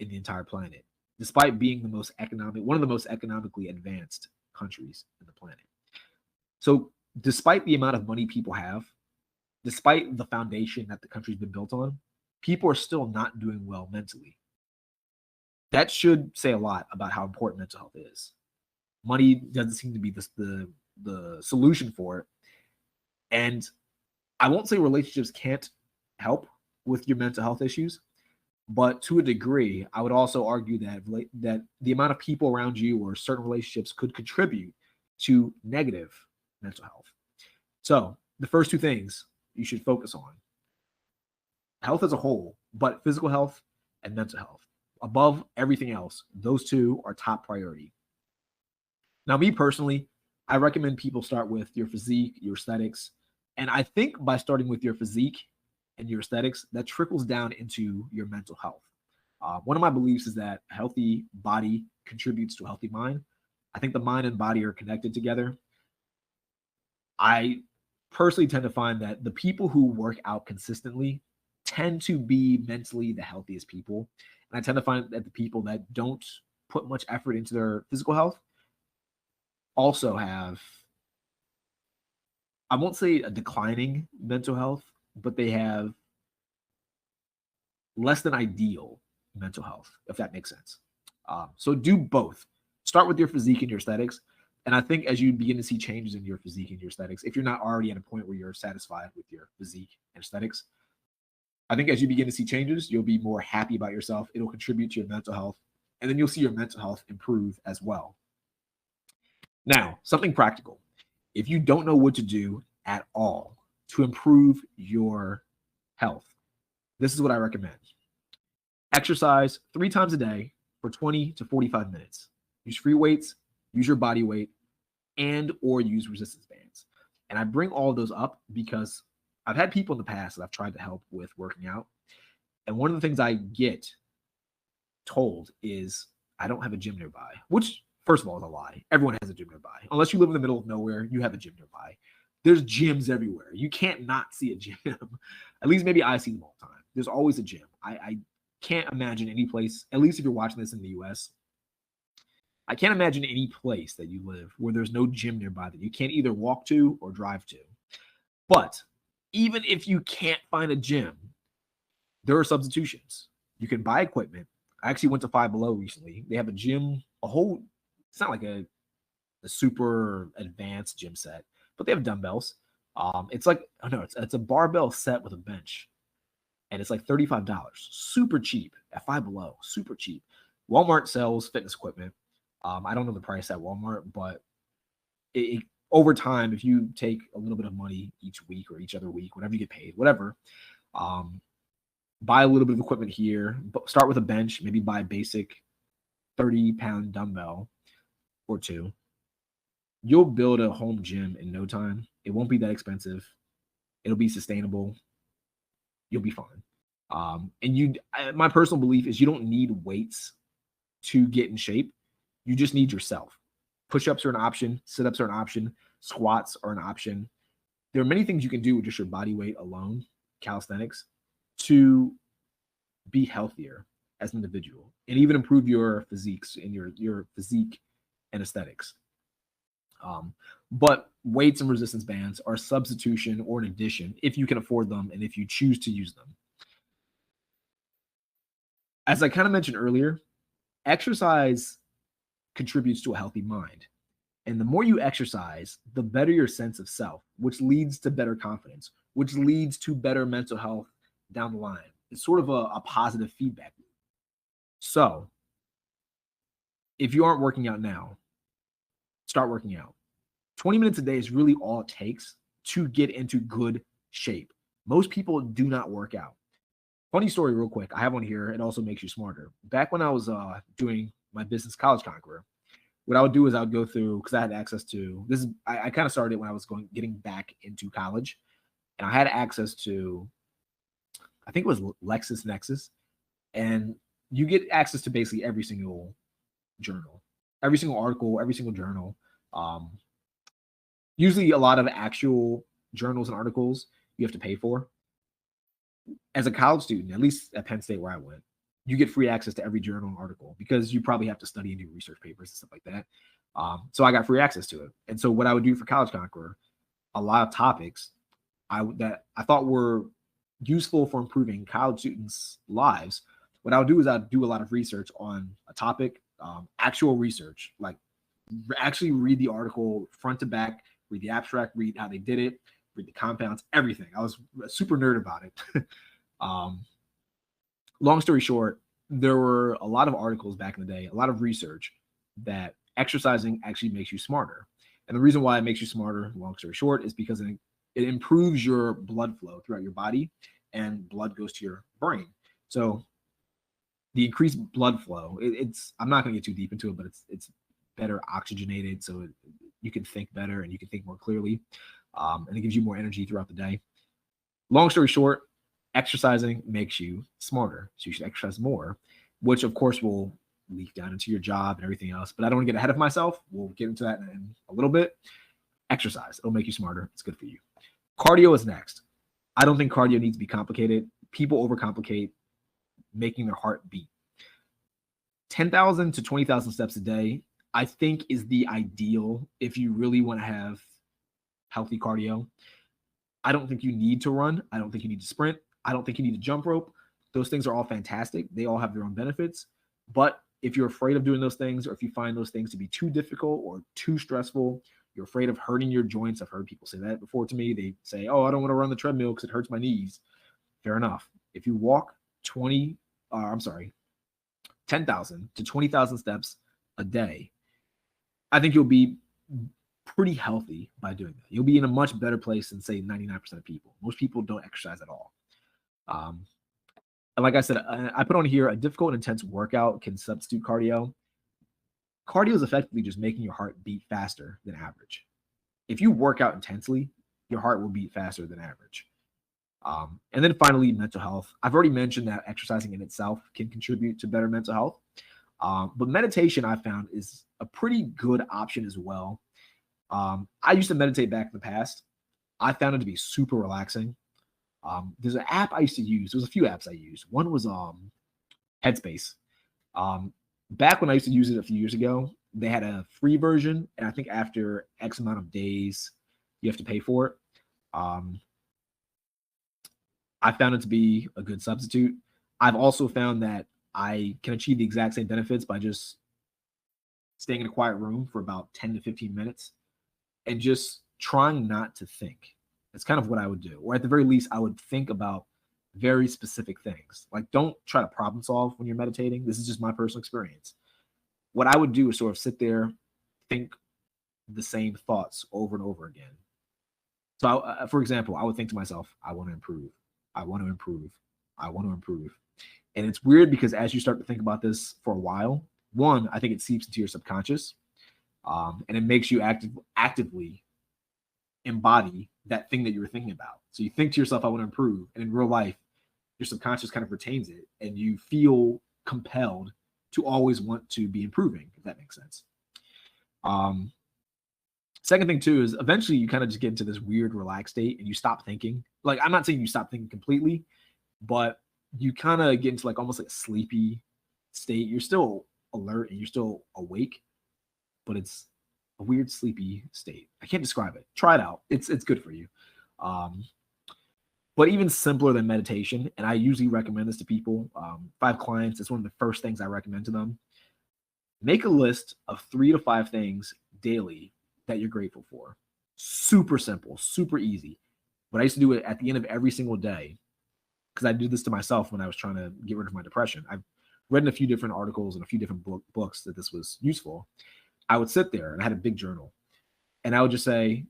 in the entire planet, despite being one of the most economically advanced countries in the planet. So despite the amount of money people have, despite the foundation that the country's been built on, people are still not doing well mentally. That should say a lot about how important mental health is. Money doesn't seem to be the solution for it. And I won't say relationships can't help with your mental health issues, but to a degree, I would also argue that the amount of people around you or certain relationships could contribute to negative mental health. So the first two things you should focus on: health as a whole, but physical health and mental health. Above everything else, those two are top priority. Now, me personally, I recommend people start with your physique, your aesthetics. And I think by starting with your physique and your aesthetics, that trickles down into your mental health. One of my beliefs is that a healthy body contributes to a healthy mind. I think the mind and body are connected together. I personally tend to find that the people who work out consistently tend to be mentally the healthiest people. And I tend to find that the people that don't put much effort into their physical health also have, I won't say a declining mental health, but they have less than ideal mental health, if that makes sense. So do both. Start with your physique and your aesthetics. And I think as you begin to see changes in your physique and your aesthetics, if you're not already at a point where you're satisfied with your physique and aesthetics, I think as you begin to see changes, you'll be more happy about yourself. It'll contribute to your mental health, and then you'll see your mental health improve as well. Now, something practical. If you don't know what to do at all to improve your health, this is what I recommend. Exercise 3 times a day for 20 to 45 minutes. Use free weights, use your body weight, and or use resistance bands. And I bring all of those up because I've had people in the past that I've tried to help with working out. And one of the things I get told is I don't have a gym nearby, which first of all is a lie. Everyone has a gym nearby. Unless you live in the middle of nowhere, you have a gym nearby. There's gyms everywhere. You can't not see a gym. At least maybe I see them all the time. There's always a gym. I can't imagine any place, at least if you're watching this in the US, I can't imagine any place that you live where there's no gym nearby that you can't either walk to or drive to. But even if you can't find a gym, there are substitutions. You can buy equipment. I actually went to Five Below recently. They have a gym, it's not like a super advanced gym set, but they have dumbbells. It's like, it's a barbell set with a bench. And it's like $35. Super cheap at Five Below. Super cheap. Walmart sells fitness equipment. I don't know the price at Walmart, but over time, if you take a little bit of money each week or each other week, whenever you get paid, whatever, buy a little bit of equipment here, start with a bench, maybe buy a basic 30-pound dumbbell or two. You'll build a home gym in no time. It won't be that expensive. It'll be sustainable. You'll be fine. My personal belief is you don't need weights to get in shape. You just need yourself. Push-ups are an option. Sit-ups are an option. Squats are an option. There are many things you can do with just your body weight alone, calisthenics, to be healthier as an individual and even improve your physiques and your physique and aesthetics. But weights and resistance bands are a substitution or an addition if you can afford them and if you choose to use them. As I kind of mentioned earlier, exercise contributes to a healthy mind. And the more you exercise, the better your sense of self, which leads to better confidence, which leads to better mental health down the line. It's sort of a positive feedback loop. So if you aren't working out now, start working out. 20 minutes a day is really all it takes to get into good shape. Most people do not work out. Funny story real quick. I have one here. It also makes you smarter. Back when I was doing my business college conqueror, what I would do is I would go through, because I had access to this. I kind of started when I was getting back into college, and I had access to, I think it was LexisNexis, and you get access to basically every single journal, every single article, every single journal. Usually a lot of actual journals and articles you have to pay for. As a college student, at least at Penn State where I went, you get free access to every journal and article because you probably have to study and do research papers and stuff like that. So I got free access to it. And so what I would do for College Conqueror, a lot of topics that I thought were useful for improving college students' lives, what I would do is I'd do a lot of research on a topic, actual research, like actually read the article front to back, read the abstract, read how they did it, read the compounds, everything. I was a super nerd about it. Long story short, there were a lot of articles back in the day, a lot of research that exercising actually makes you smarter. And the reason why it makes you smarter, long story short, is because it improves your blood flow throughout your body and blood goes to your brain. So the increased blood flow, I'm not going to get too deep into it, but it's better oxygenated. So you can think better and you can think more clearly. And it gives you more energy throughout the day. Long story short, exercising makes you smarter. So you should exercise more, which of course will leak down into your job and everything else. But I don't want to get ahead of myself. We'll get into that in a little bit. Exercise. It'll make you smarter. It's good for you. Cardio is next. I don't think cardio needs to be complicated. People overcomplicate making their heart beat. 10,000 to 20,000 steps a day, I think, is the ideal if you really want to have healthy cardio. I don't think you need to run. I don't think you need to sprint. I don't think you need to jump rope. Those things are all fantastic. They all have their own benefits. But if you're afraid of doing those things, or if you find those things to be too difficult or too stressful, you're afraid of hurting your joints. I've heard people say that before to me. They say, oh, I don't want to run the treadmill because it hurts my knees. Fair enough. If you walk 10,000 to 20,000 steps a day, I think you'll be pretty healthy by doing that. You'll be in a much better place than, say, 99% of people. Most people don't exercise at all. And like I said, I put on here, a difficult and intense workout can substitute cardio. Cardio is effectively just making your heart beat faster than average. If you work out intensely, your heart will beat faster than average. And then finally, mental health. I've already mentioned that exercising in itself can contribute to better mental health. But meditation, I found, is a pretty good option as well. I used to meditate back in the past. I found it to be super relaxing. There's an app I used to use. There's a few apps I used. One was Headspace. Back when I used to use it a few years ago, they had a free version, and I think after X amount of days, you have to pay for it. I found it to be a good substitute. I've also found that I can achieve the exact same benefits by just staying in a quiet room for about 10 to 15 minutes and just trying not to think. That's kind of what I would do. Or at the very least, I would think about very specific things. Like, don't try to problem solve when you're meditating. This is just my personal experience. What I would do is sort of sit there, think the same thoughts over and over again. So, for example, I would think to myself, I want to improve. I want to improve. I want to improve. And it's weird because as you start to think about this for a while, one, I think it seeps into your subconscious, and it makes you actively embody that thing that you were thinking about. So you think to yourself, I want to improve. And in real life, your subconscious kind of retains it, and you feel compelled to always want to be improving, if that makes sense. Second thing too is eventually you kind of just get into this weird relaxed state and you stop thinking. Like I'm not saying you stop thinking completely, but you kind of get into like almost like a sleepy state. You're still alert and you're still awake, but it's a weird sleepy state. I can't describe it. Try it out. It's good for you. Um, but even simpler than meditation, and I usually recommend this to people. If I have clients, it's one of the first things I recommend to them. Make a list of 3 to 5 things daily that you're grateful for. Super simple, super easy. But I used to do it at the end of every single day because I did this to myself when I was trying to get rid of my depression. I've read in a few different articles and a few different books that this was useful. I would sit there and I had a big journal and I would just say,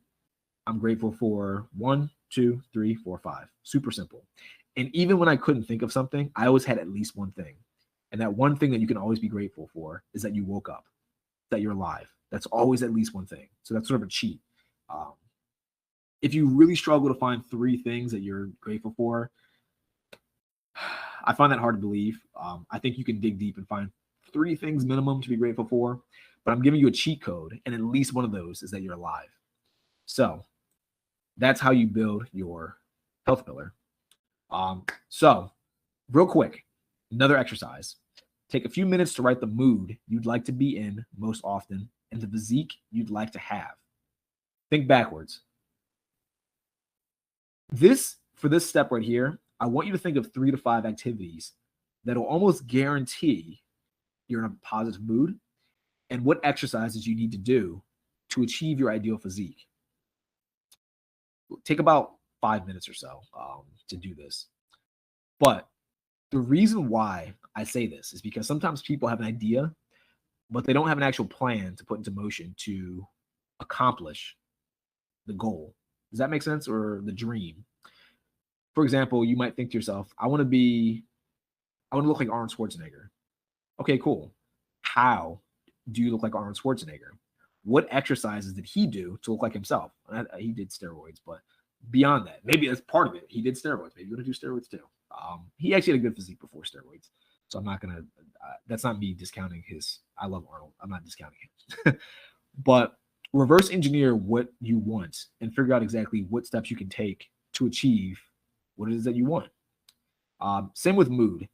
I'm grateful for 1, 2, 3, 4, 5. Super simple. And even when I couldn't think of something, I always had at least one thing. And that one thing that you can always be grateful for is that you woke up, that you're alive. That's always at least one thing. So that's sort of a cheat. Um, if you really struggle to find 3 things that you're grateful for, I find that hard to believe. I think you can dig deep and find 3 things minimum to be grateful for, but I'm giving you a cheat code, and at least one of those is that you're alive. So that's how you build your health pillar. So, real quick, another exercise. Take a few minutes to write the mood you'd like to be in most often and the physique you'd like to have. Think backwards. For this step right here, I want you to think of 3 to 5 activities that'll almost guarantee you're in a positive mood and what exercises you need to do to achieve your ideal physique. Take about 5 minutes or so to do this. But the reason why I say this is because sometimes people have an idea, but they don't have an actual plan to put into motion to accomplish the goal. Does that make sense? Or the dream? For example, you might think to yourself, I want to look like Arnold Schwarzenegger. Okay, cool. How do you look like Arnold Schwarzenegger? What exercises did he do to look like himself? He did steroids, but beyond that, maybe that's part of it. He did steroids. Maybe you want to do steroids too. He actually had a good physique before steroids. So I'm not going to, that's not me discounting his, I love Arnold. I'm not discounting him. But reverse engineer what you want and figure out exactly what steps you can take to achieve what it is that you want. Same with mood.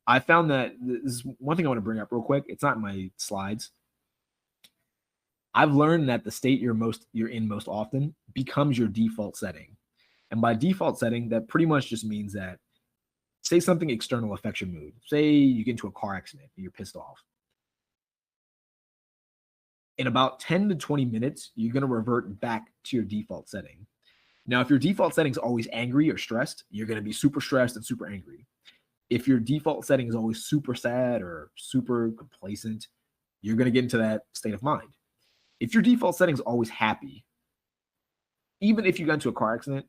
I found that this is one thing I want to bring up real quick. It's not in my slides. I've learned that the state you're in most often becomes your default setting. And by default setting, that pretty much just means that say something external affects your mood. Say you get into a car accident and you're pissed off. In about 10 to 20 minutes, you're going to revert back to your default setting. Now, if your default setting is always angry or stressed, you're going to be super stressed and super angry. If your default setting is always super sad or super complacent, you're going to get into that state of mind. If your default setting is always happy, even if you got into a car accident,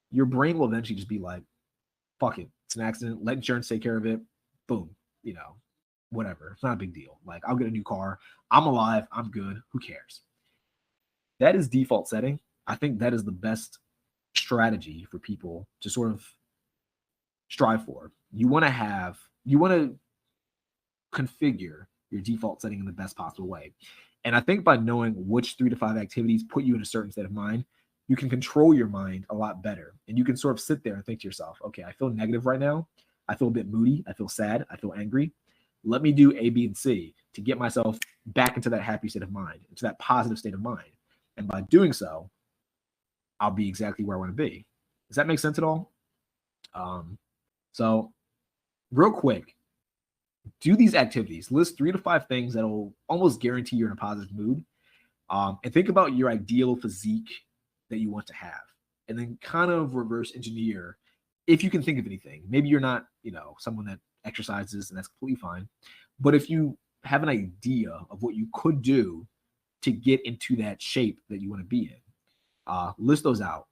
your brain will eventually just be like, fuck it, it's an accident, let insurance take care of it, boom, whatever. It's not a big deal. Like, I'll get a new car. I'm alive. I'm good. Who cares? That is default setting. I think that is the best strategy for people to sort of strive for. You want to configure your default setting in the best possible way. And I think by knowing which 3 to 5 activities put you in a certain state of mind, you can control your mind a lot better. And you can sort of sit there and think to yourself, okay, I feel negative right now. I feel a bit moody. I feel sad. I feel angry. Let me do A, B, and C to get myself back into that happy state of mind, into that positive state of mind. And by doing so, I'll be exactly where I want to be. Does that make sense at all? So real quick, do these activities. List 3 to 5 things that will almost guarantee you're in a positive mood. And think about your ideal physique that you want to have. And then kind of reverse engineer if you can think of anything. Maybe you're not, someone that exercises, and that's completely fine. But if you have an idea of what you could do to get into that shape that you want to be in, list those out.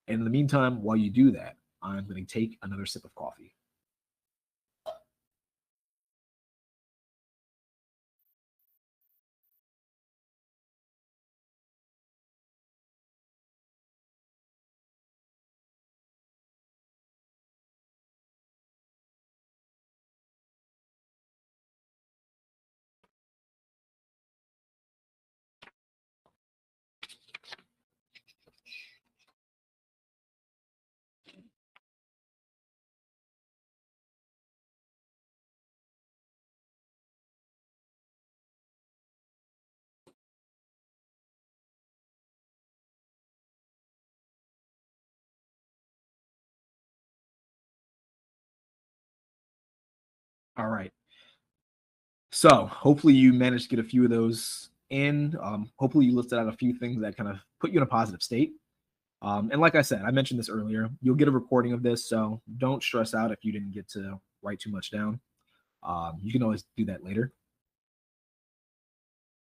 And in the meantime, while you do that, I'm going to take another sip of coffee. All right. So hopefully you managed to get a few of those in. Hopefully you listed out a few things that kind of put you in a positive state. And like I said, I mentioned this earlier, you'll get a recording of this, so don't stress out if you didn't get to write too much down. You can always do that later.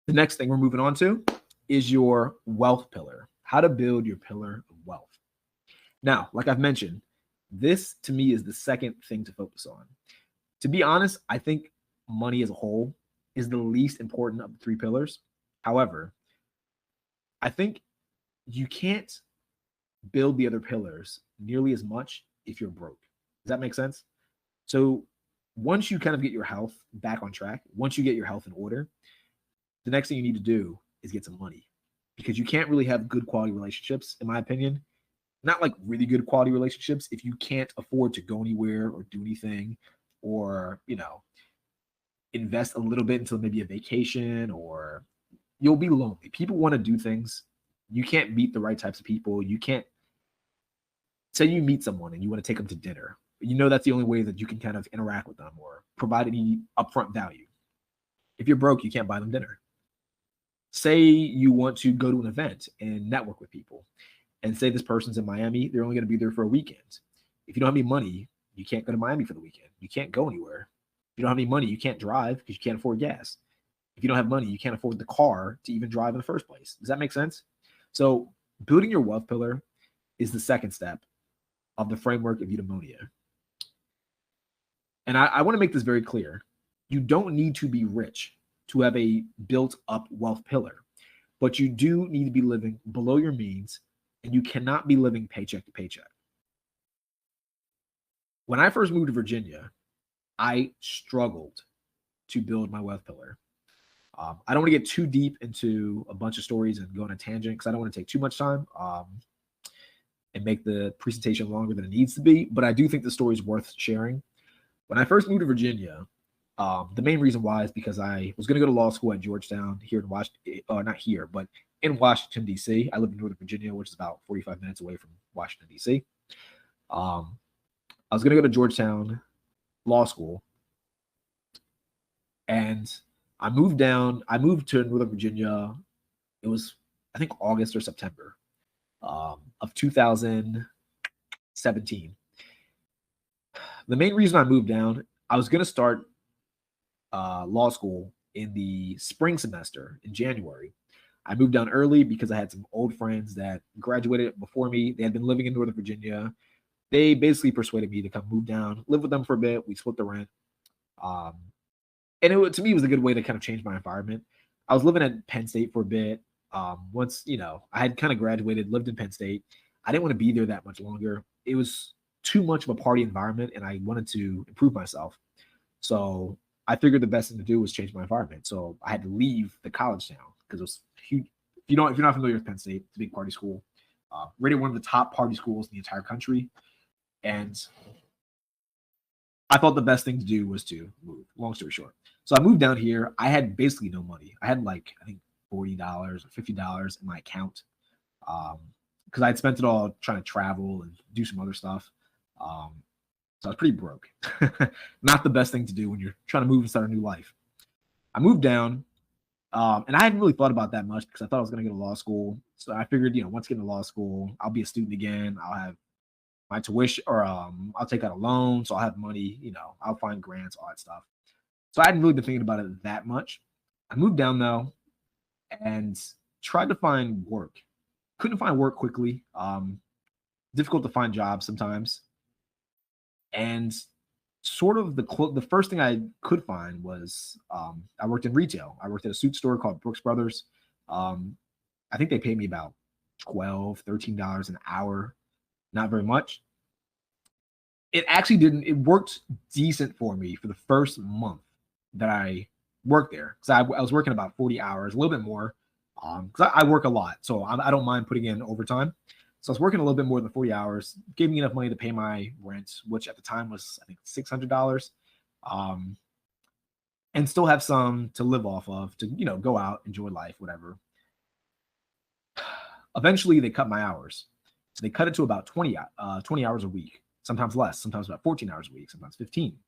The next thing we're moving on to is your wealth pillar, how to build your pillar of wealth. Now, like I've mentioned, this to me is the second thing to focus on. To be honest, I think money as a whole is the least important of the three pillars. However, I think you can't build the other pillars nearly as much if you're broke. Does that make sense? So once you kind of get your health back on track, once you get your health in order, the next thing you need to do is get some money, because you can't really have good quality relationships, in my opinion. Not like really good quality relationships if you can't afford to go anywhere or do anything, or, invest a little bit into maybe a vacation, or you'll be lonely. People want to do things. You can't meet the right types of people. You can't say you meet someone and you want to take them to dinner. That's the only way that you can kind of interact with them or provide any upfront value. If you're broke, you can't buy them dinner. Say you want to go to an event and network with people, and say this person's in Miami, they're only going to be there for a weekend. If you don't have any money, you can't go to Miami for the weekend. You can't go anywhere. If you don't have any money, you can't drive because you can't afford gas. If you don't have money, you can't afford the car to even drive in the first place. Does that make sense? So building your wealth pillar is the second step of the framework of eudaimonia. And I want to make this very clear. You don't need to be rich to have a built up wealth pillar, but you do need to be living below your means, and you cannot be living paycheck to paycheck. When I first moved to Virginia, I struggled to build my wealth pillar. I don't want to get too deep into a bunch of stories and go on a tangent because I don't want to take too much time and make the presentation longer than it needs to be, but I do think the story is worth sharing. When I first moved to Virginia, the main reason why is because I was going to go to law school at Georgetown here in Washington, not here, but in Washington, D.C. I live in Northern Virginia, which is about 45 minutes away from Washington, D.C. I was going to go to Georgetown Law School, and I moved to Northern Virginia. It was, I think, August or September of 2017. The main reason I moved down, I was going to start law school in the spring semester in January. I moved down early because I had some old friends that graduated before me. They had been living in Northern Virginia. They basically persuaded me to come move down, live with them for a bit. We split the rent. And to me, it was a good way to kind of change my environment. I was living at Penn State for a bit. Once, I had kind of graduated, lived in Penn State. I didn't want to be there that much longer. It was too much of a party environment, and I wanted to improve myself. So I figured the best thing to do was change my environment. So I had to leave the college town because it was huge. If you're not familiar with Penn State, it's a big party school. Rated one of the top party schools in the entire country. And I thought the best thing to do was to move, long story short. So I moved down here. I had basically no money. I had I think $40 or $50 in my account because I had spent it all trying to travel and do some other stuff. So I was pretty broke. Not the best thing to do when you're trying to move and start a new life. I moved down, and I hadn't really thought about that much because I thought I was going to go to law school. So I figured, once getting to law school, I'll be a student again. I'll have my tuition, or I'll take out a loan, so I'll have money. I'll find grants, all that stuff. So I hadn't really been thinking about it that much. I moved down though, and tried to find work. Couldn't find work quickly. Difficult to find jobs sometimes. And sort of the first thing I could find was I worked in retail. I worked at a suit store called Brooks Brothers. I think they paid me about $12, $13 an hour. Not very much. It worked decent for me for the first month that I worked there. Because I was working about 40 hours, a little bit more. Because I work a lot, so I don't mind putting in overtime. So I was working a little bit more than 40 hours, gave me enough money to pay my rent, which at the time was, I think, $600, and still have some to live off of to, go out, enjoy life, whatever. Eventually, they cut my hours. So they cut it to about 20 hours a week, sometimes less, sometimes about 14 hours a week, sometimes 15.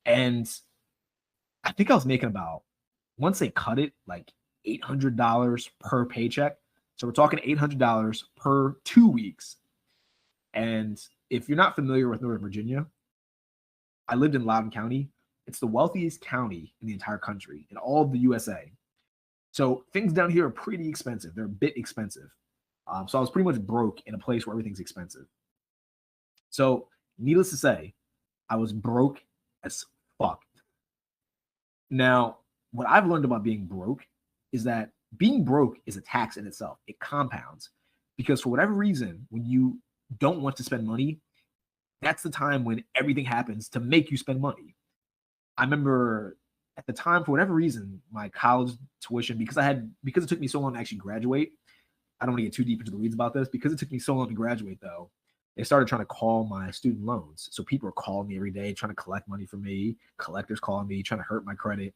And I think I was making about, once they cut it, like $800 per paycheck. So we're talking $800 per 2 weeks. And if you're not familiar with Northern Virginia, I lived in Loudoun County. It's the wealthiest county in the entire country, in all of the USA. So things down here are pretty expensive. They're a bit expensive. So I was pretty much broke in a place where everything's expensive. So needless to say, I was broke as fuck. Now, what I've learned about being broke is that being broke is a tax in itself. It compounds because for whatever reason, when you don't want to spend money, that's the time when everything happens to make you spend money. I remember at the time, for whatever reason, my college tuition, because it took me so long to actually graduate. I don't want to get too deep into the weeds about this. Because it took me so long to graduate, though, they started trying to call my student loans. So people are calling me every day, trying to collect money from me, collectors calling me, trying to hurt my credit.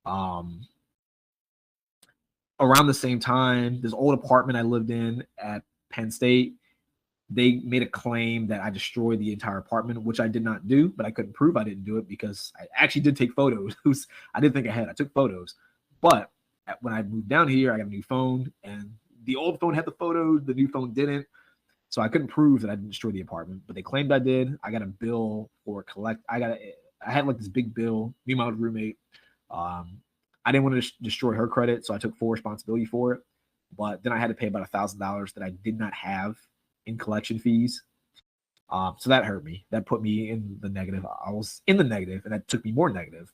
Around the same time, this old apartment I lived in at Penn State, they made a claim that I destroyed the entire apartment, which I did not do, but I couldn't prove I didn't do it because I actually did take photos. I didn't think I had. I took photos. But when I moved down here, I got a new phone, and the old phone had the photos, the new phone didn't. So I couldn't prove that I didn't destroy the apartment, but they claimed I did. I got a bill for I had like this big bill, me and my roommate. I didn't want to destroy her credit, so I took full responsibility for it. But then I had to pay about $1,000 that I did not have in collection fees. So that hurt me. That put me in the negative. I was in the negative, and that took me more negative.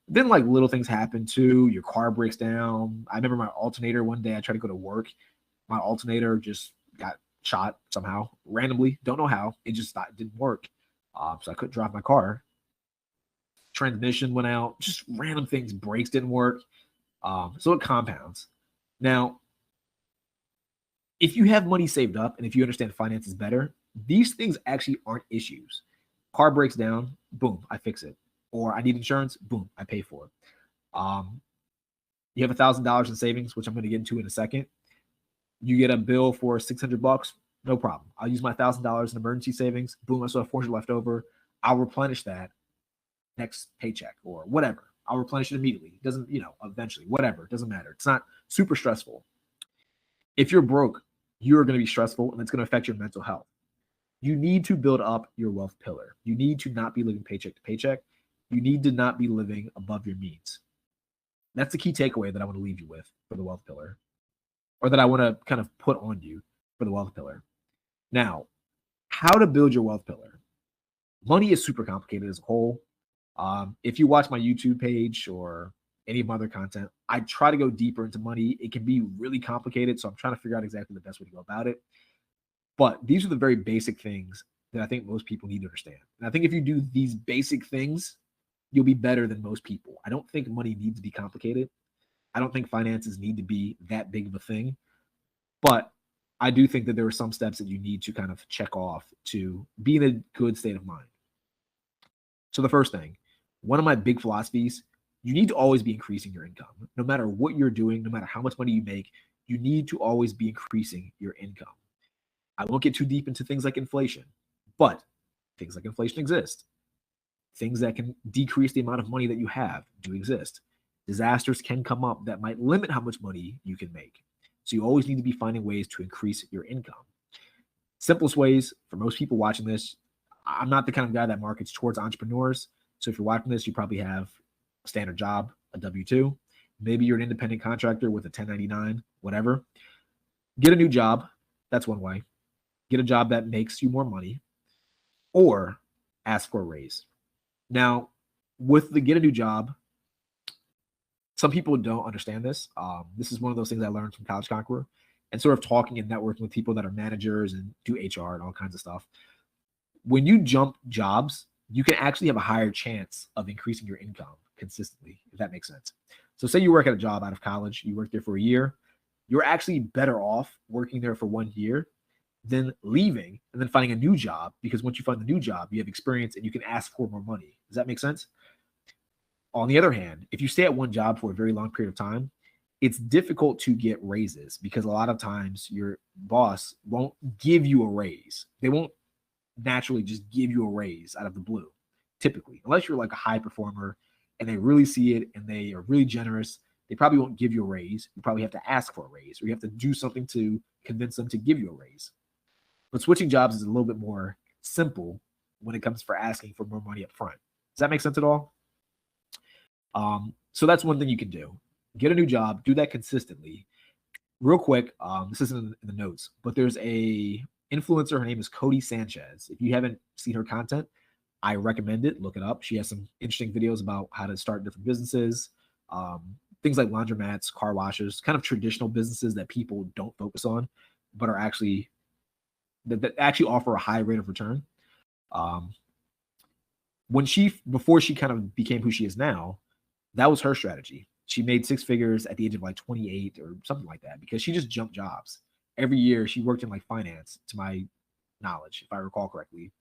Then like little things happen too. Your car breaks down. I remember my alternator one day. I tried to go to work. My alternator just got shot somehow randomly. Don't know how. It just didn't work. So I couldn't drive my car. Transmission went out. Just random things. Brakes didn't work. So it compounds. Now, if you have money saved up and if you understand finances better, these things actually aren't issues. Car breaks down, boom, I fix it. Or I need insurance, boom, I pay for it. You have $1,000 in savings, which I'm going to get into in a second. You get a bill for $600, no problem. I'll use my $1,000 in emergency savings. Boom, I still have $400 left over. I'll replenish that next paycheck or whatever. I'll replenish it immediately. It doesn't, eventually, whatever. It doesn't matter. It's not super stressful. If you're broke, you're going to be stressful, and it's going to affect your mental health. You need to build up your wealth pillar. You need to not be living paycheck to paycheck. You need to not be living above your means. That's the key takeaway that I want to leave you with for the wealth pillar, or that I want to kind of put on you for the wealth pillar. Now, how to build your wealth pillar. Money is super complicated as a whole. If you watch my YouTube page or any of my other content, I try to go deeper into money. It can be really complicated, so I'm trying to figure out exactly the best way to go about it. But these are the very basic things that I think most people need to understand. And I think if you do these basic things, you'll be better than most people. I don't think money needs to be complicated. I don't think finances need to be that big of a thing. But I do think that there are some steps that you need to kind of check off to be in a good state of mind. So the first thing, one of my big philosophies, you need to always be increasing your income. No matter what you're doing, no matter how much money you make, you need to always be increasing your income. I won't get too deep into things like inflation, but things like inflation exist. Things that can decrease the amount of money that you have do exist. Disasters can come up that might limit how much money you can make. So you always need to be finding ways to increase your income. Simplest ways for most people watching this, I'm not the kind of guy that markets towards entrepreneurs. So if you're watching this, you probably have a standard job, a W-2. Maybe you're an independent contractor with a 1099, whatever. Get a new job. That's one way. Get a job that makes you more money, or ask for a raise. Now, with the get a new job, some people don't understand this. This is one of those things I learned from College Conqueror, and sort of talking and networking with people that are managers and do HR and all kinds of stuff. When you jump jobs, you can actually have a higher chance of increasing your income consistently, if that makes sense. So say you work at a job out of college, you work there for a year, you're actually better off working there for 1 year than leaving and then finding a new job, because once you find the new job, you have experience and you can ask for more money. Does that make sense? On the other hand, if you stay at one job for a very long period of time, it's difficult to get raises because a lot of times your boss won't give you a raise. They won't naturally just give you a raise out of the blue. typically, unless you're like a high performer and they really see it and they are really generous. They probably won't give you a raise. You probably have to ask for a raise, or you have to do something to convince them to give you a raise. But switching jobs is a little bit more simple when it comes for asking for more money up front. Does that make sense at all? So that's one thing you can do. Get a new job, do that consistently. Real quick, this isn't in the notes, but there's a influencer. Her name is Cody Sanchez. If you haven't seen her content, I recommend it. Look it up. She has some interesting videos about how to start different businesses, things like laundromats, car washes, kind of traditional businesses that people don't focus on, but are actually that actually offer a high rate of return. Before she kind of became who she is now, that was her strategy. She made 6 figures at the age of like 28 or something like that because she just jumped jobs. Every year she worked in like finance, to my knowledge, if I recall correctly.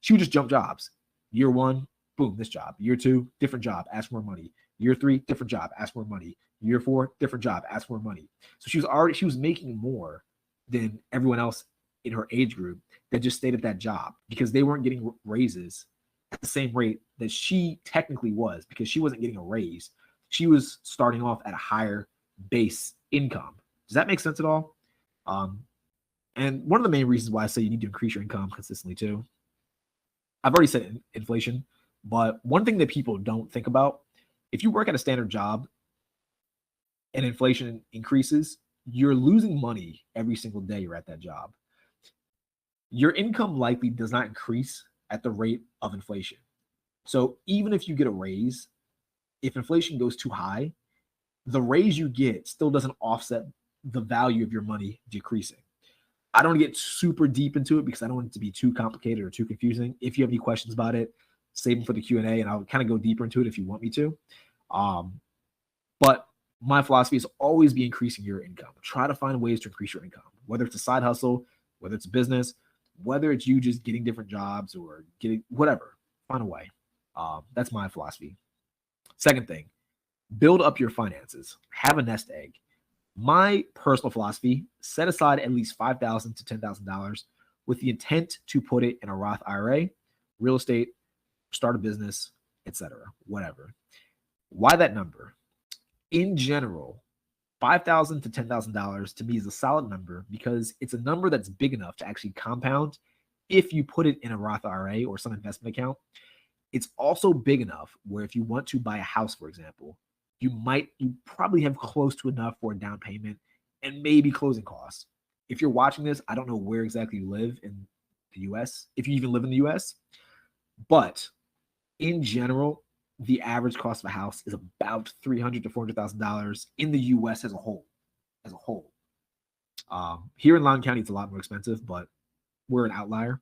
She would just jump jobs. Year 1, boom, this job. Year 2, different job, ask more money. Year 3, different job, ask more money. Year 4, different job, ask more money. So she was making more than everyone else in her age group that just stayed at that job because they weren't getting raises at the same rate that she technically was, because she wasn't getting a raise. She was starting off at a higher base income. Does that make sense at all? And one of the main reasons why I say you need to increase your income consistently too, I've already said inflation, but one thing that people don't think about, if you work at a standard job and inflation increases, you're losing money every single day you're at that job. Your income likely does not increase at the rate of inflation. So even if you get a raise, if inflation goes too high, the raise you get still doesn't offset the value of your money decreasing. I don't get super deep into it because I don't want it to be too complicated or too confusing. If you have any questions about it, save them for the Q&A, and I'll kind of go deeper into it if you want me to. But my philosophy is always be increasing your income. Try to find ways to increase your income, whether it's a side hustle, whether it's a business, whether it's you just getting different jobs or getting whatever. Find a way. That's my philosophy. Second thing, build up your finances. Have a nest egg. My personal philosophy, set aside at least $5,000 to $10,000 with the intent to put it in a Roth IRA, real estate, start a business, etc., whatever. Why that number? In general, $5,000 to $10,000 to me is a solid number because it's a number that's big enough to actually compound if you put it in a Roth IRA or some investment account. It's also big enough where if you want to buy a house, for example, you probably have close to enough for a down payment and maybe closing costs. If you're watching this, I don't know where exactly you live in the US, if you even live in the US, but in general, the average cost of a house is about $300,000 to $400,000 in the US as a whole. Here in Loudoun County, it's a lot more expensive, but we're an outlier.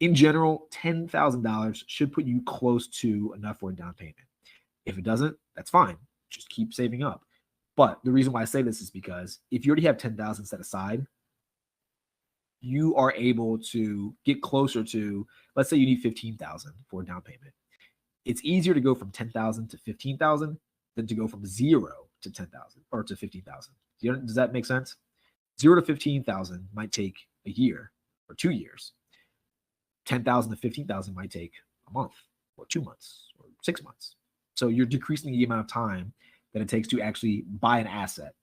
In general, $10,000 should put you close to enough for a down payment. If it doesn't, that's fine. Just keep saving up. But the reason why I say this is because if you already have $10,000 set aside, you are able to get closer to, let's say you need $15,000 for a down payment. It's easier to go from $10,000 to $15,000 than to go from 0 to $10,000 or to $15,000. Does that make sense? 0 to $15,000 might take a year or 2 years. $10,000 to $15,000 might take a month or 2 months or 6 months. So you're decreasing the amount of time that it takes to actually buy an asset.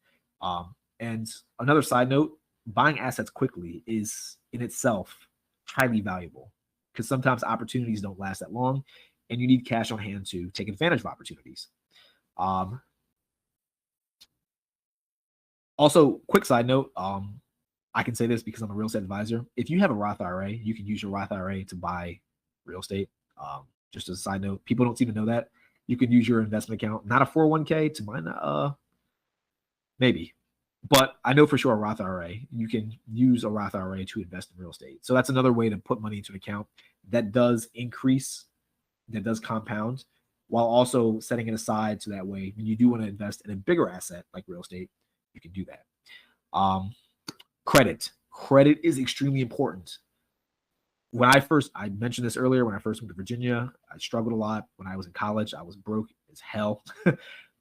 And another side note, buying assets quickly is in itself highly valuable because sometimes opportunities don't last that long and you need cash on hand to take advantage of opportunities. Also, quick side note, I can say this because I'm a real estate advisor. If you have a Roth IRA, you can use your Roth IRA to buy real estate. Just as a side note, people don't seem to know that. You can use your investment account, not a 401k to mine, maybe. But I know for sure a Roth IRA, you can use a Roth IRA to invest in real estate. So that's another way to put money into an account that does increase, that does compound, while also setting it aside so that way when you do want to invest in a bigger asset like real estate, you can do that. Credit. Credit is extremely important. I mentioned this earlier, when I first went to Virginia, I struggled a lot. When I was in college, I was broke as hell.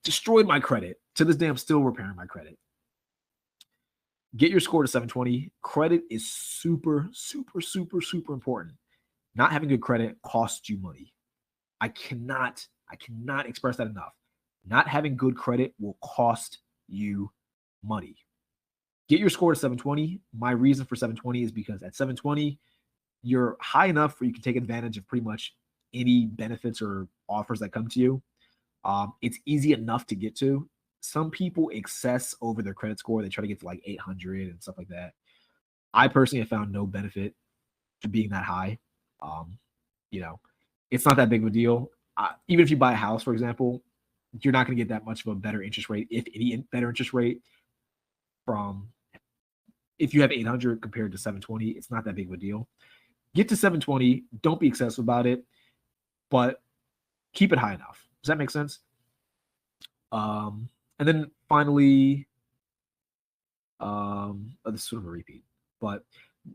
Destroyed my credit. To this day, I'm still repairing my credit. Get your score to 720. Credit is super, super, super, super important. Not having good credit costs you money. I cannot express that enough. Not having good credit will cost you money. Get your score to 720. My reason for 720 is because at 720, you're high enough where you can take advantage of pretty much any benefits or offers that come to you. It's easy enough to get to. Some people excess over their credit score. They try to get to like 800 and stuff like that. I personally have found no benefit to being that high. Um, it's not that big of a deal. Even if you buy a house, for example, you're not going to get that much of a better interest rate, if any better interest rate, from if you have 800 compared to 720. It's not that big of a deal. Get to 720. Don't be excessive about it, but keep it high enough. Does that make sense? And then finally, this is sort of a repeat, but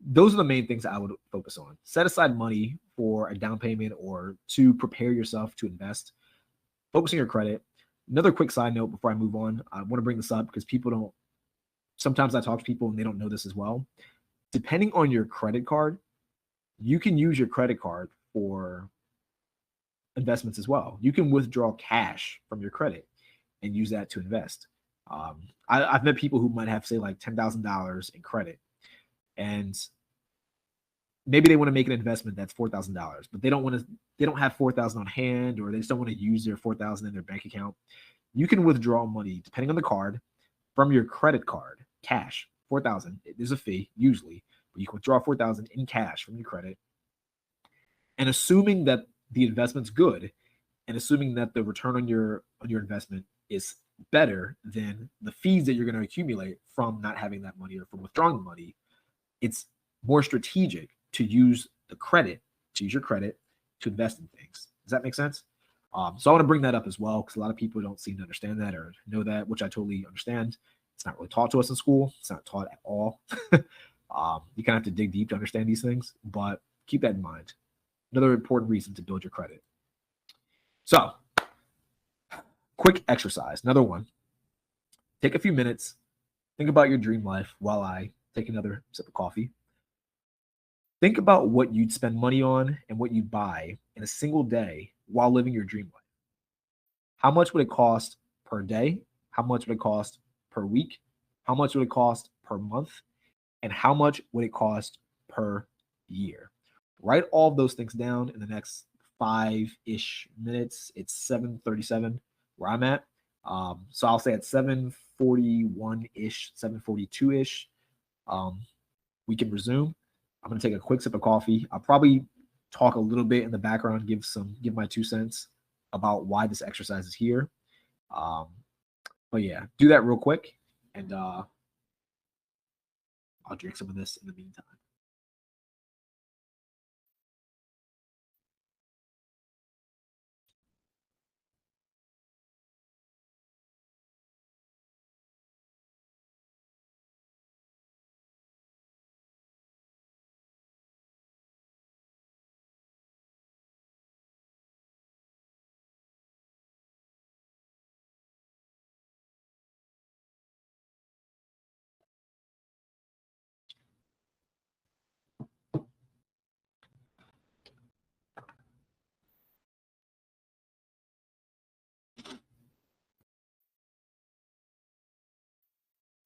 those are the main things I would focus on. Set aside money for a down payment or to prepare yourself to invest. Focus on your credit. Another quick side note before I move on, I want to bring this up because sometimes I talk to people and they don't know this as well. Depending on your credit card, you can use your credit card for investments as well. You can withdraw cash from your credit and use that to invest. I've met people who might have, say, like $10,000 in credit, and maybe they want to make an investment that's $4,000, but they don't have 4,000 on hand, or they just don't want to use their 4,000 in their bank account. You can withdraw money depending on the card from your credit card, cash, 4,000. There's a fee usually, but you can withdraw 4,000 in cash from your credit, and assuming that the investment's good, and assuming that the return on your investment is better than the fees that you're going to accumulate from not having that money or from withdrawing the money, it's more strategic to use your credit to invest in things. Does that make sense? So I want to bring that up as well, because a lot of people don't seem to understand that or know that, which I totally understand. It's not really taught to us in school. It's not taught at all. You kind of have to dig deep to understand these things, but keep that in mind. Another important reason to build your credit. So, quick exercise. Another one. Take a few minutes. Think about your dream life while I take another sip of coffee. Think about what you'd spend money on and what you'd buy in a single day while living your dream life. How much would it cost per day? How much would it cost per week? How much would it cost per month? And how much would it cost per year? Write all of those things down in the next 5-ish minutes. It's 7:37 where I'm at. So I'll say at 7:41-ish, 7:42-ish, we can resume. I'm going to take a quick sip of coffee. I'll probably talk a little bit in the background, give my 2 cents about why this exercise is here. But yeah, do that real quick, and I'll drink some of this in the meantime.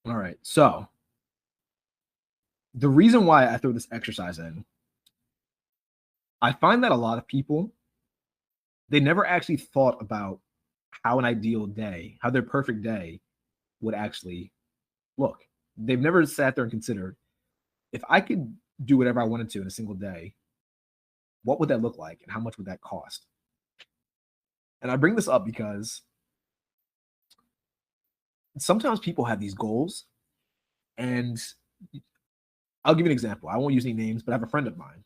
All right. So the reason why I throw this exercise in, I find that a lot of people, they never actually thought about how an ideal day, how their perfect day would actually look. They've never sat there and considered, if I could do whatever I wanted to in a single day, what would that look like and how much would that cost? And I bring this up because sometimes people have these goals, and I'll give you an example. I won't use any names, but I have a friend of mine.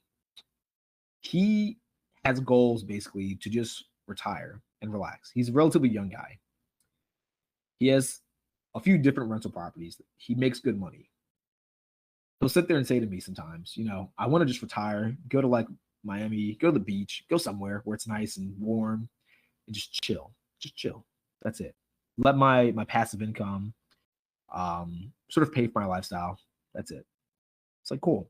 He has goals basically to just retire and relax. He's a relatively young guy. He has a few different rental properties. He makes good money. He'll sit there and say to me sometimes, I want to just retire, go to like Miami, go to the beach, go somewhere where it's nice and warm, and just chill. Just chill. That's it. Let my passive income sort of pay for my lifestyle. That's it. It's like, cool.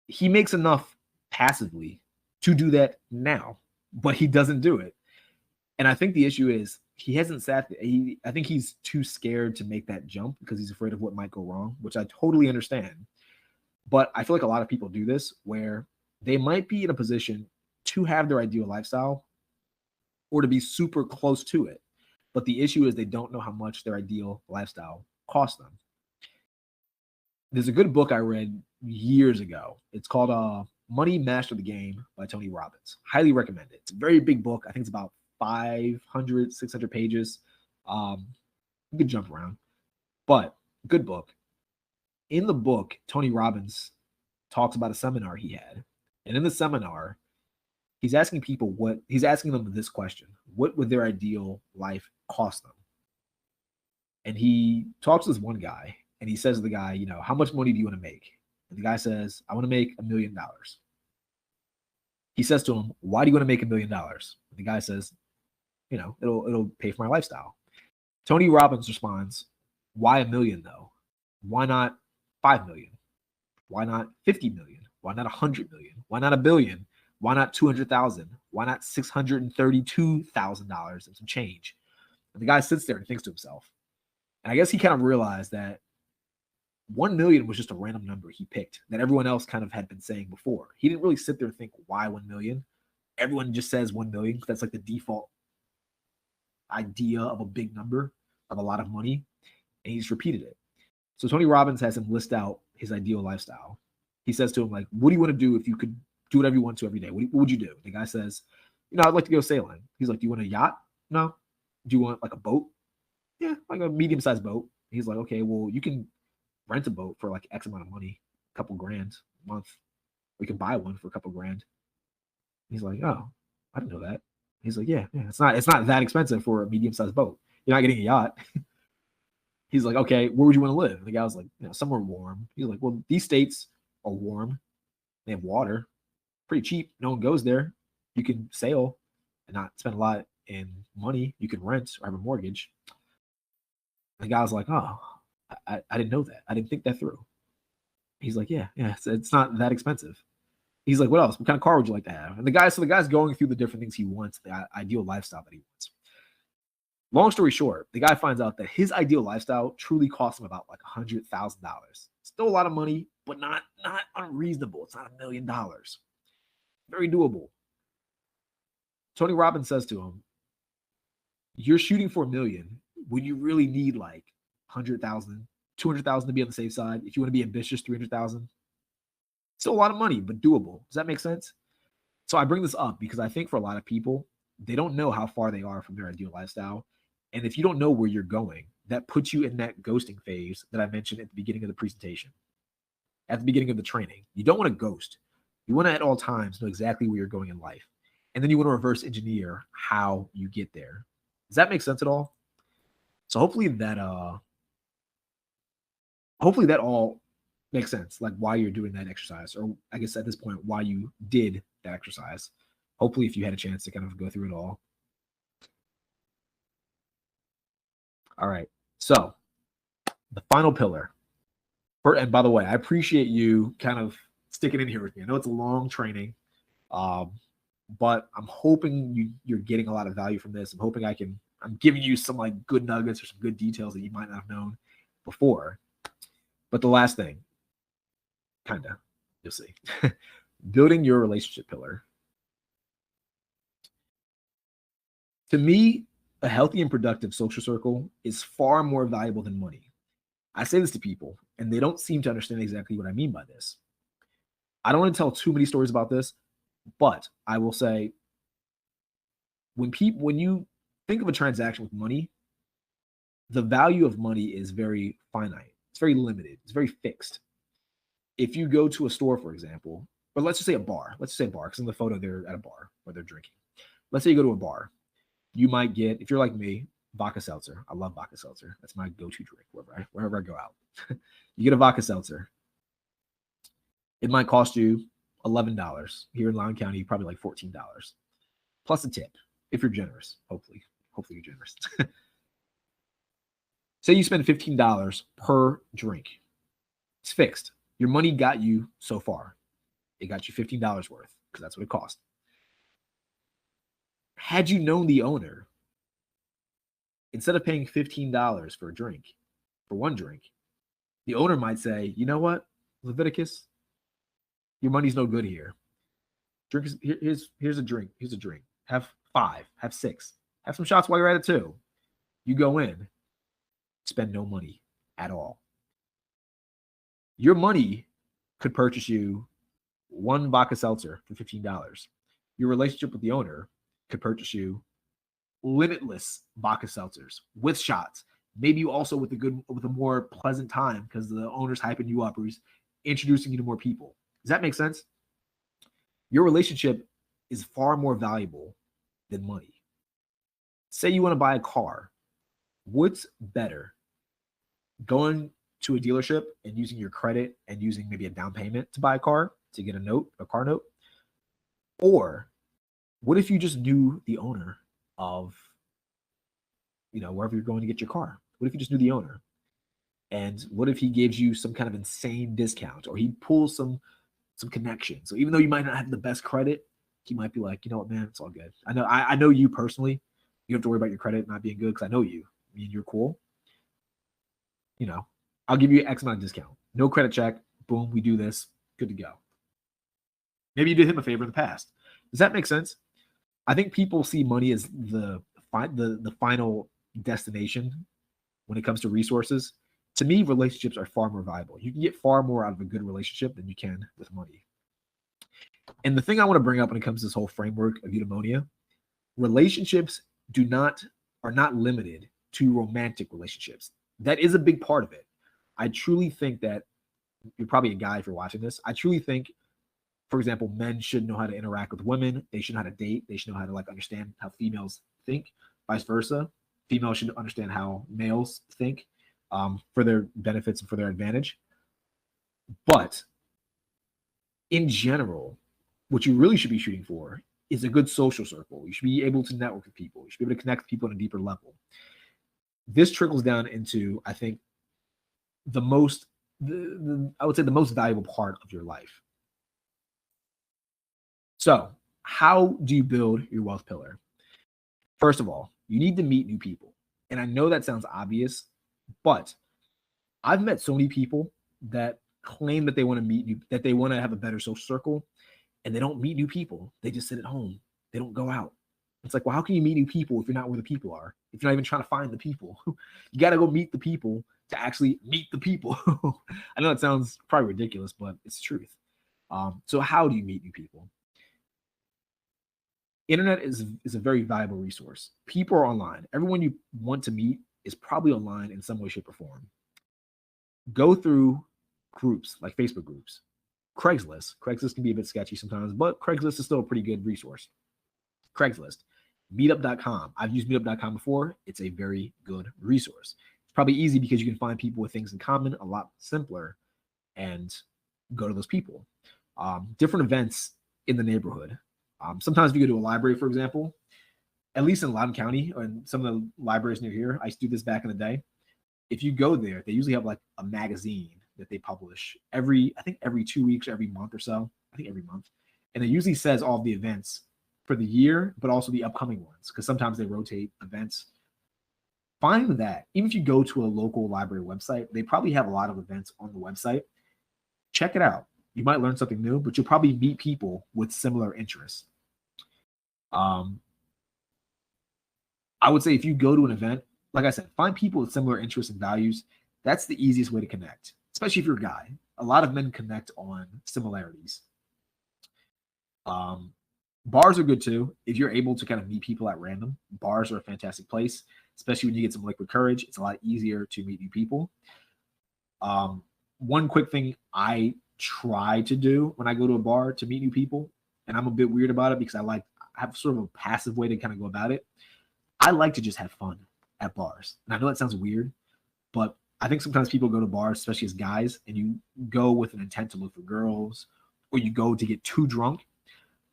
He makes enough passively to do that now. but he doesn't do it. And I think the issue is he hasn't sat. I think he's too scared to make that jump because he's afraid of what might go wrong, which I totally understand. But I feel like a lot of people do this where they might be in a position to have their ideal lifestyle or to be super close to it. But the issue is they don't know how much their ideal lifestyle costs them. There's a good book I read years ago. It's called Money Master the Game by Tony Robbins. Highly recommend it. It's a very big book. I think it's about 500, 600 pages. You could jump around, but good book. In the book, Tony Robbins talks about a seminar he had. And in the seminar, he's asking them this question: what would their ideal life cost them? And he talks to this one guy, and he says to the guy, how much money do you want to make? And the guy says, I want to make $1 million. He says to him, why do you want to make $1 million? And the guy says, it'll pay for my lifestyle. Tony Robbins responds, why $1 million though? Why not 5 million? Why not 50 million? Why not 100 million? Why not $1 billion? Why not 200,000? Why not $632,000 and some change? And the guy sits there and thinks to himself. And I guess he kind of realized that 1 million was just a random number he picked that everyone else kind of had been saying before. He didn't really sit there and think, why 1 million? Everyone just says 1 million because that's like the default idea of a big number, of a lot of money. And he just repeated it. So Tony Robbins has him list out his ideal lifestyle. He says to him, like, what do you want to do if you could do whatever you want to every day? What would you do? The guy says, I'd like to go sailing. He's like, do you want a yacht? No. Do you want like a boat? Yeah, like a medium-sized boat. He's like, okay, well, you can rent a boat for like X amount of money, a couple grand a month. We can buy one for a couple grand. He's like, oh, I didn't know that. He's like, yeah, it's not that expensive for a medium-sized boat. You're not getting a yacht. He's like, okay, where would you want to live? And the guy was like, somewhere warm. He's like, well, these states are warm. They have water, pretty cheap. No one goes there. You can sail and not spend a lot in money. You can rent or have a mortgage. And the guy was like, oh, I didn't know that. I didn't think that through. He's like, yeah, it's not that expensive. He's like, what else? What kind of car would you like to have? And the guy's going through the different things he wants, the ideal lifestyle that he wants. Long story short, the guy finds out that his ideal lifestyle truly costs him about like $100,000. Still a lot of money, but not unreasonable. It's not $1 million. Very doable. Tony Robbins says to him, you're shooting for $1 million when you really need like 100,000, 200,000 to be on the safe side. If you want to be ambitious, 300,000. Still a lot of money, but doable. Does that make sense? So I bring this up because I think for a lot of people, they don't know how far they are from their ideal lifestyle. And if you don't know where you're going, that puts you in that ghosting phase that I mentioned at the beginning of the presentation, at the beginning of the training. You don't want to ghost. You want to at all times know exactly where you're going in life. And then you want to reverse engineer how you get there. Does that make sense at all? So hopefully that all makes sense, like why you're doing that exercise, or I guess at this point, why you did that exercise. Hopefully if you had a chance to kind of go through it all. All right. So the final pillar. And by the way, I appreciate you kind of sticking in here with me. I know it's a long training, but I'm hoping you're getting a lot of value from this. I'm hoping I'm giving you some like good nuggets or some good details that you might not have known before. But the last thing, you'll see. Building your relationship pillar. To me, a healthy and productive social circle is far more valuable than money. I say this to people, and they don't seem to understand exactly what I mean by this. I don't want to tell too many stories about this, but I will say, when you think of a transaction with money, the value of money is very finite. It's very limited. It's very fixed. If you go to a store, for example, or let's just say a bar. Let's say a bar, because in the photo they're at a bar where they're drinking. Let's say you go to a bar. You might get, if you're like me, vodka seltzer. I love vodka seltzer. That's my go-to drink wherever I go out. You get a vodka seltzer. It might cost you $11. Here in Loudoun County, probably like $14. Plus a tip, if you're generous. Hopefully you're generous. Say you spend $15 per drink. It's fixed. Your money got you so far. It got you $15 worth because that's what it cost. Had you known the owner, instead of paying $15 for a drink, for one drink, the owner might say, you know what, Leviticus, your money's no good here. Drink is, here's a drink. Here's a drink. Have 5, have 6, have some shots while you're at it too. You go in, spend no money at all. Your money could purchase you one vodka seltzer for $15. Your relationship with the owner could purchase you limitless vodka seltzers with shots. Maybe also with a more pleasant time because the owner's hyping you up or he's introducing you to more people. Does that make sense? Your relationship is far more valuable than money. Say you want to buy a car. What's better? Going to a dealership and using your credit and using maybe a down payment to buy a car, to get a car note? Or what if you just knew the owner of, wherever you're going to get your car? What if you just knew the owner? And what if he gives you some kind of insane discount, or he pulls some connection? So even though you might not have the best credit, he might be like, you know what, man, it's all good. I know you personally. You don't have to worry about your credit not being good because I know you. I mean, you're cool. I'll give you X amount of discount. No credit check. Boom, we do this. Good to go. Maybe you did him a favor in the past. Does that make sense? I think people see money as the final destination when it comes to resources. To me, relationships are far more valuable. You can get far more out of a good relationship than you can with money. And the thing I want to bring up when it comes to this whole framework of eudaimonia, relationships are not limited to romantic relationships. That is a big part of it. I truly think that you're probably a guy if you're watching this. I truly think, for example, men should know how to interact with women. They should know how to date. They should know how to understand how females think, vice versa. Females should understand how males think for their benefits and for their advantage. But in general, what you really should be shooting for is a good social circle. You should be able to network with people. You should be able to connect with people on a deeper level. This trickles down into, I think, I would say the most valuable part of your life. So how do you build your wealth pillar? First of all, you need to meet new people. And I know that sounds obvious, but I've met so many people that claim that they want to have a better social circle, and they don't meet new people. They just sit at home. They don't go out. It's like, well, how can you meet new people if you're not where the people are? If you're not even trying to find the people? You got to go meet the people to actually meet the people. I know it sounds probably ridiculous, but it's the truth. So how do you meet new people? Internet is a very valuable resource. People are online. Everyone you want to meet is probably online in some way, shape, or form. Go through groups like Facebook groups, Craigslist. Craigslist can be a bit sketchy sometimes, but Craigslist is still a pretty good resource. Craigslist, meetup.com. I've used meetup.com before. It's a very good resource. It's probably easy because you can find people with things in common a lot simpler and go to those people. Different events in the neighborhood. Sometimes if you go to a library, for example, at least in Loudoun County or in some of the libraries near here, I used to do this back in the day. If you go there, they usually have a magazine that they publish every 2 weeks, every month or so. I think every month. And it usually says all of the events for the year, but also the upcoming ones, because sometimes they rotate events. Find that. Even if you go to a local library website, they probably have a lot of events on the website. Check it out. You might learn something new, but you'll probably meet people with similar interests. I would say if you go to an event, like I said, find people with similar interests and values. That's the easiest way to connect, especially if you're a guy. A lot of men connect on similarities. Bars are good too. If you're able to kind of meet people at random, bars are a fantastic place, especially when you get some liquid courage. It's a lot easier to meet new people. One quick thing I try to do when I go to a bar to meet new people, and I'm a bit weird about it because I have sort of a passive way to kind of go about it. I like to just have fun at bars. And I know that sounds weird, but I think sometimes people go to bars, especially as guys, and you go with an intent to look for girls, or you go to get too drunk.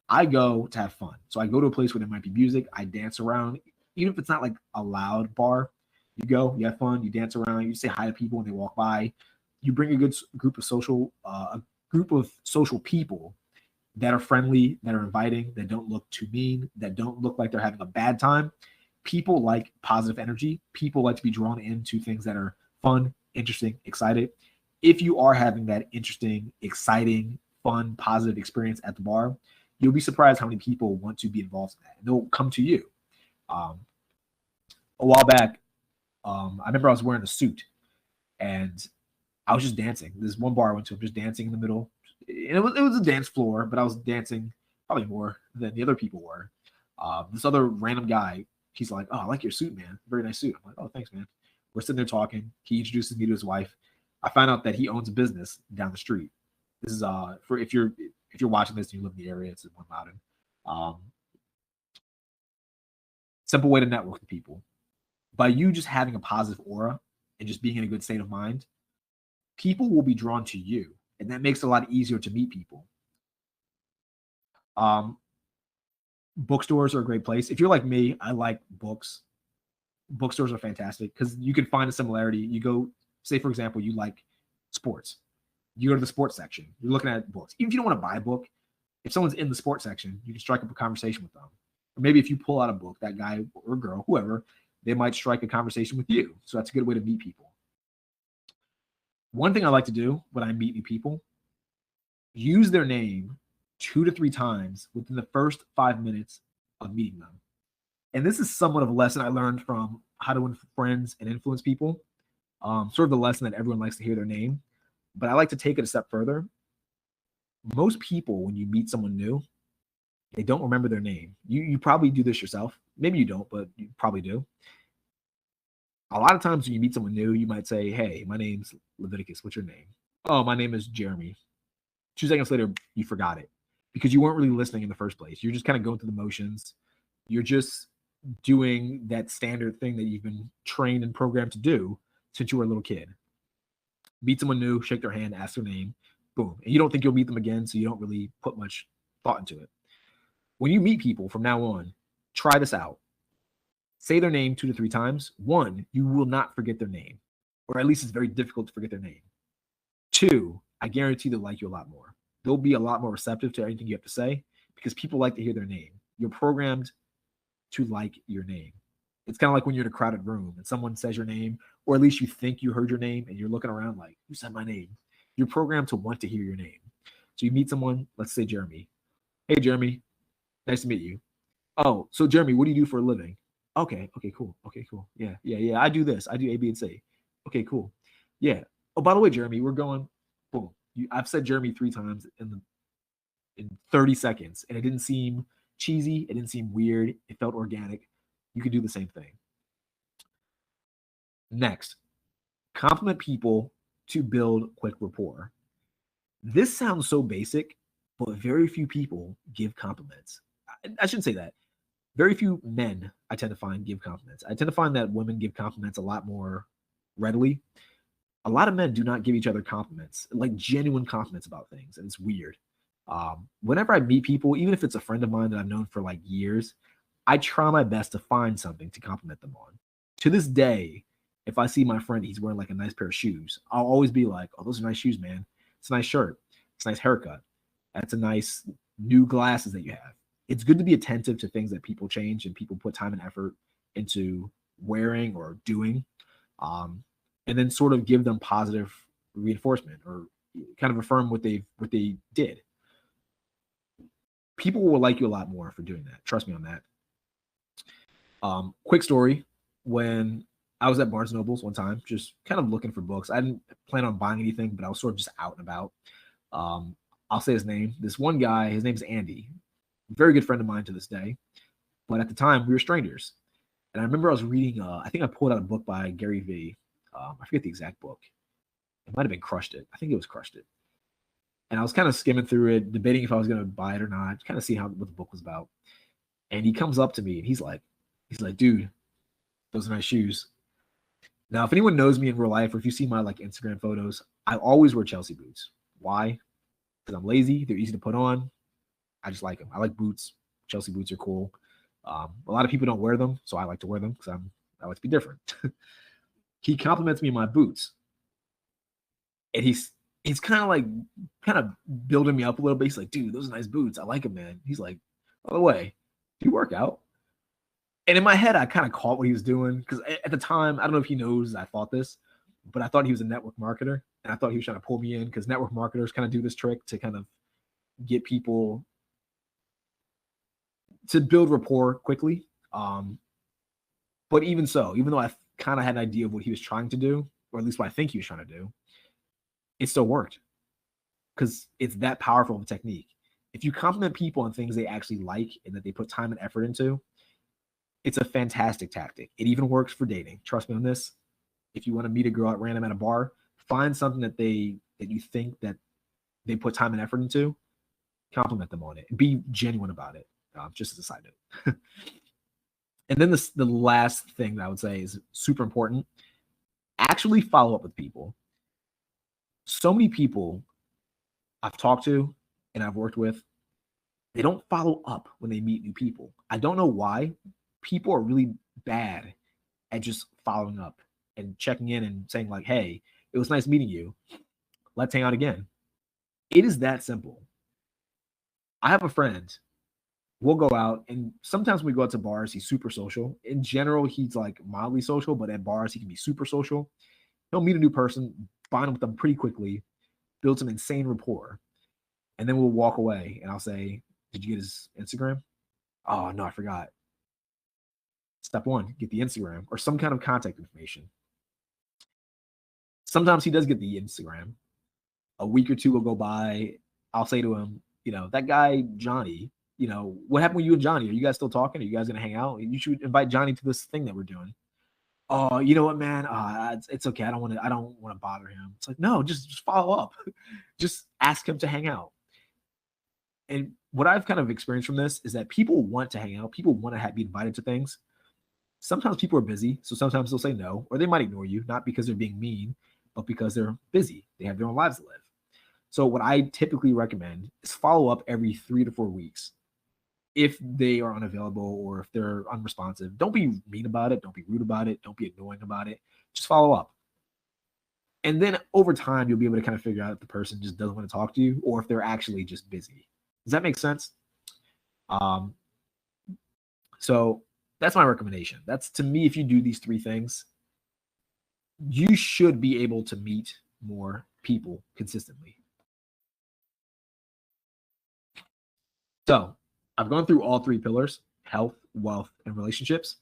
I go to have fun. So I go to a place where there might be music. I dance around, even if it's not like a loud bar. You go, you have fun, you dance around, you say hi to people when they walk by. You bring a good group of social people, that are friendly, that are inviting, that don't look too mean, that don't look like they're having a bad time. People like positive energy. People like to be drawn into things that are fun, interesting, excited. If you are having that interesting, exciting, fun, positive experience at the bar, you'll be surprised how many people want to be involved in that. And they'll come to you. Um, a while back, I remember I was wearing a suit and I was just dancing. This one bar I went to, I'm just dancing in the middle. And it was a dance floor, but I was dancing probably more than the other people were. This other random guy, he's like, "Oh, I like your suit, man. Very nice suit." I'm like, "Oh, thanks, man." We're sitting there talking. He introduces me to his wife. I find out that he owns a business down the street. This is for if you're watching this and you live in the area, it's in One Mountain. Um, Simple way to network with people. By you just having a positive aura and just being in a good state of mind, people will be drawn to you, and that makes it a lot easier to meet people. Um, Bookstores are a great place. If you're like me, I like books. Bookstores are fantastic because you can find a similarity. You go, say for example, you like sports. You go to the sports section. You're looking at books. Even if you don't want to buy a book, if someone's in the sports section, you can strike up a conversation with them. Or maybe if you pull out a book, that guy or girl, whoever, they might strike a conversation with you. So that's a good way to meet people. One thing I like to do when I meet new people, use their name 2 to 3 times within the first 5 minutes of meeting them. And this is somewhat of a lesson I learned from How to Win Friends and Influence People. Sort of the lesson that everyone likes to hear their name. But I like to take it a step further. Most people, when you meet someone new, they don't remember their name. You probably do this yourself. Maybe you don't, but you probably do. A lot of times when you meet someone new, you might say, "Hey, my name's Leviticus. What's your name?" "Oh, my name is Jeremy." 2 seconds later, you forgot it because you weren't really listening in the first place. You're just kind of going through the motions. You're just doing that standard thing that you've been trained and programmed to do since you were a little kid. Meet someone new, shake their hand, ask their name, boom. And you don't think you'll meet them again, so you don't really put much thought into it. When you meet people from now on, try this out. Say their name 2 to 3 times. 1, you will not forget their name, or at least it's very difficult to forget their name. 2, I guarantee they'll like you a lot more. They'll be a lot more receptive to anything you have to say because people like to hear their name. You're programmed to like your name. It's kind of like when you're in a crowded room and someone says your name, or at least you think you heard your name and you're looking around like, "Who said my name?" You're programmed to want to hear your name. So you meet someone, let's say Jeremy. "Hey, Jeremy, nice to meet you." "Oh, so Jeremy, what do you do for a living?" "Okay, okay, cool. Okay, cool. Yeah, yeah, yeah. I do this. I do A, B, and C." "Okay, cool. Yeah. Oh, by the way, Jeremy, we're going." Boom. I've said Jeremy 3 times in 30 seconds, and it didn't seem cheesy. It didn't seem weird. It felt organic. You could do the same thing. Next, compliment people to build quick rapport. This sounds so basic, but very few people give compliments. I shouldn't say that. Very few men I tend to find give compliments. I tend to find that women give compliments a lot more readily. A lot of men do not give each other compliments, like genuine compliments about things, and it's weird. Whenever I meet people, even if it's a friend of mine that I've known for like years, I try my best to find something to compliment them on. To this day, if I see my friend, he's wearing like a nice pair of shoes, I'll always be like, "Oh, those are nice shoes, man. It's a nice shirt. It's a nice haircut. That's a nice new glasses that you have." It's good to be attentive to things that people change and people put time and effort into wearing or doing. Um, and then sort of give them positive reinforcement or kind of affirm what they did. People will like you a lot more for doing that. Trust me on that. Quick story: when I was at Barnes and Nobles one time, just kind of looking for books. I didn't plan on buying anything, but I was sort of just out and about. I'll say his name. This one guy, his name's Andy, very good friend of mine to this day. But at the time, we were strangers. And I remember I was reading, I think I pulled out a book by Gary Vee. I forget the exact book. It might have been Crushed It. I think it was Crushed It. And I was kind of skimming through it, debating if I was going to buy it or not, kind of see what the book was about. And he comes up to me and he's like, "Dude, those are nice shoes." Now, if anyone knows me in real life, or if you see my like Instagram photos, I always wear Chelsea boots. Why? Because I'm lazy. They're easy to put on. I just like them. I like boots. Chelsea boots are cool. A lot of people don't wear them, so I like to wear them because I like to be different. He compliments me on my boots, and It's kind of building me up a little bit. He's like, dude, those are nice boots. I like them, man. He's like, by the way, do you work out? And in my head, I kind of caught what he was doing because at the time, I don't know if he knows I thought this, but I thought he was a network marketer, and I thought he was trying to pull me in because network marketers kind of do this trick to kind of get people to build rapport quickly. But even so, even though I kind of had an idea of what he was trying to do, or at least what I think he was trying to do, it still worked because it's that powerful of a technique. If you compliment people on things they actually like and that they put time and effort into, it's a fantastic tactic. It even works for dating. Trust me on this. If you want to meet a girl at random at a bar, find something that you think that they put time and effort into, compliment them on it, and be genuine about it. Just as a side note. And then the last thing that I would say is super important. Actually follow up with people. So many people I've talked to and I've worked with, they don't follow up when they meet new people. I don't know why. People are really bad at just following up and checking in and saying like, hey, it was nice meeting you. Let's hang out again. It is that simple. I have a friend. We'll go out, and sometimes when we go out to bars, he's super social. In general, he's like mildly social, but at bars, he can be super social. He'll meet a new person, bond with them pretty quickly, build some insane rapport, and then we'll walk away, and I'll say, did you get his Instagram? Oh, no, I forgot. Step one, get the Instagram or some kind of contact information. Sometimes he does get the Instagram. A week or two will go by. I'll say to him, that guy, Johnny, what happened with you and Johnny? Are you guys still talking? Are you guys going to hang out? You should invite Johnny to this thing that we're doing. Oh, you know what, man? It's okay. I don't want to bother him. It's like, no, just follow up. Just ask him to hang out. And what I've kind of experienced from this is that people want to hang out. People want to be invited to things. Sometimes people are busy, so sometimes they'll say no, or they might ignore you, not because they're being mean, but because they're busy. They have their own lives to live. So what I typically recommend is follow up every 3 to 4 weeks. If they are unavailable or if they're unresponsive, don't be mean about it. Don't be rude about it. Don't be annoying about it. Just follow up. And then over time, you'll be able to kind of figure out if the person just doesn't want to talk to you or if they're actually just busy. Does that make sense? So that's my recommendation. That's, to me, if you do these 3 things, you should be able to meet more people consistently. So I've gone through all 3 pillars: health, wealth, and relationships.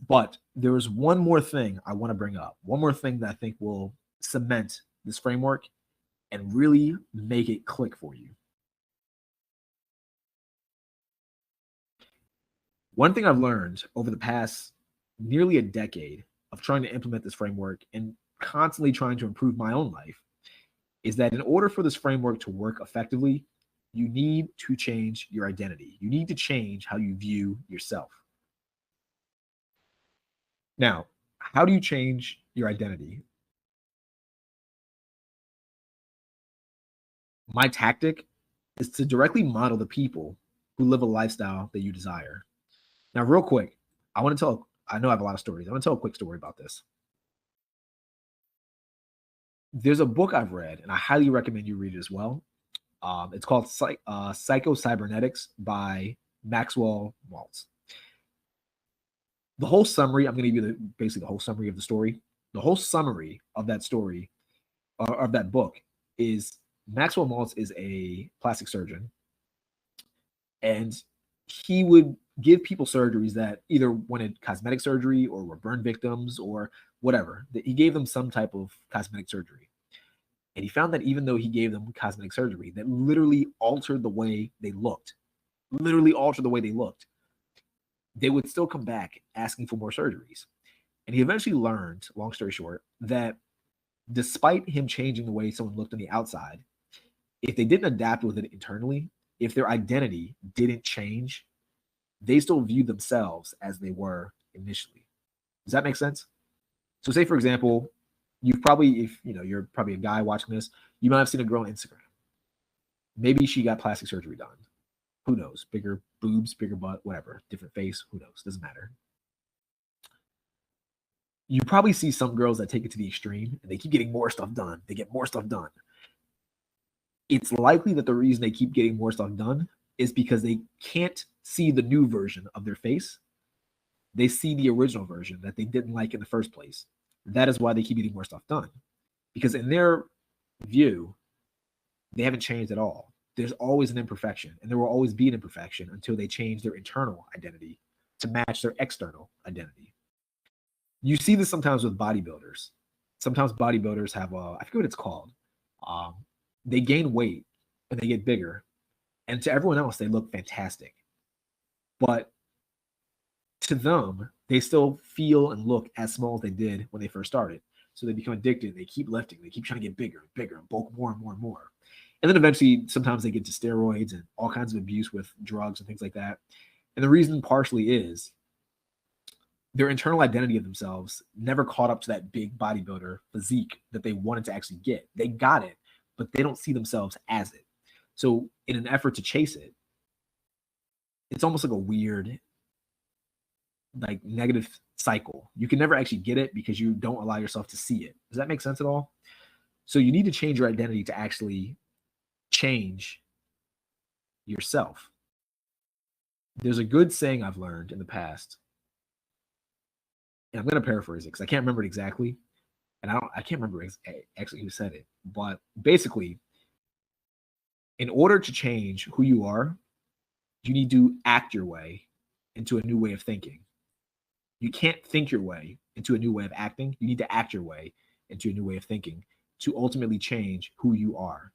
But there is one more thing I want to bring up. One more thing that I think will cement this framework and really make it click for you. One thing I've learned over the past nearly a decade of trying to implement this framework and constantly trying to improve my own life is that in order for this framework to work effectively, you need to change your identity. You need to change how you view yourself. Now, how do you change your identity? My tactic is to directly model the people who live a lifestyle that you desire. Now, real quick, I know I have a lot of stories. I want to tell a quick story about this. There's a book I've read, and I highly recommend you read it as well. It's called Psycho-Cybernetics by Maxwell Maltz. The whole summary, I'm going to give you basically the whole summary of the story. The whole summary of that story, of that book, is Maxwell Maltz is a plastic surgeon, and he would give people surgeries that either wanted cosmetic surgery or were burn victims or whatever. He gave them some type of cosmetic surgery. And he found that even though he gave them cosmetic surgery that literally altered the way they looked, they would still come back asking for more surgeries. And he eventually learned, long story short, that despite him changing the way someone looked on the outside, if they didn't adapt with it internally, if their identity didn't change, they still viewed themselves as they were initially. Does that make sense? So say, for example, you've probably, if you're probably a guy watching this, you might have seen a girl on Instagram. Maybe she got plastic surgery done. Who knows? Bigger boobs, bigger butt, whatever, different face, who knows? Doesn't matter. You probably see some girls that take it to the extreme and they keep getting more stuff done. They get more stuff done. it's likely that the reason they keep getting more stuff done is because they can't see the new version of their face. They see the original version that they didn't like in the first place. That is why they keep getting more stuff done. Because in their view, they haven't changed at all. There's always an imperfection, and there will always be an imperfection until they change their internal identity to match their external identity. You see this sometimes with bodybuilders. Sometimes bodybuilders have I forget what it's called. Um, they gain weight and they get bigger, and to everyone else they look fantastic, but to them they still feel and look as small as they did when they first started. So they become addicted. They keep lifting. They keep trying to get bigger and bigger and bulk more and more and more. And then eventually, sometimes they get to steroids and all kinds of abuse with drugs and things like that. And the reason partially is their internal identity of themselves never caught up to that big bodybuilder physique that they wanted to actually get. They got it, but they don't see themselves as it. So in an effort to chase it, it's almost like a weird, like negative cycle. You can never actually get it because you don't allow yourself to see it. Does that make sense at all? So you need to change your identity to actually change yourself. There's a good saying I've learned in the past, and I'm going to paraphrase it because I can't remember it exactly, and I can't remember actually who said it, but basically, in order to change who you are, you need to act your way into a new way of thinking. You can't think your way into a new way of acting. You need to act your way into a new way of thinking to ultimately change who you are.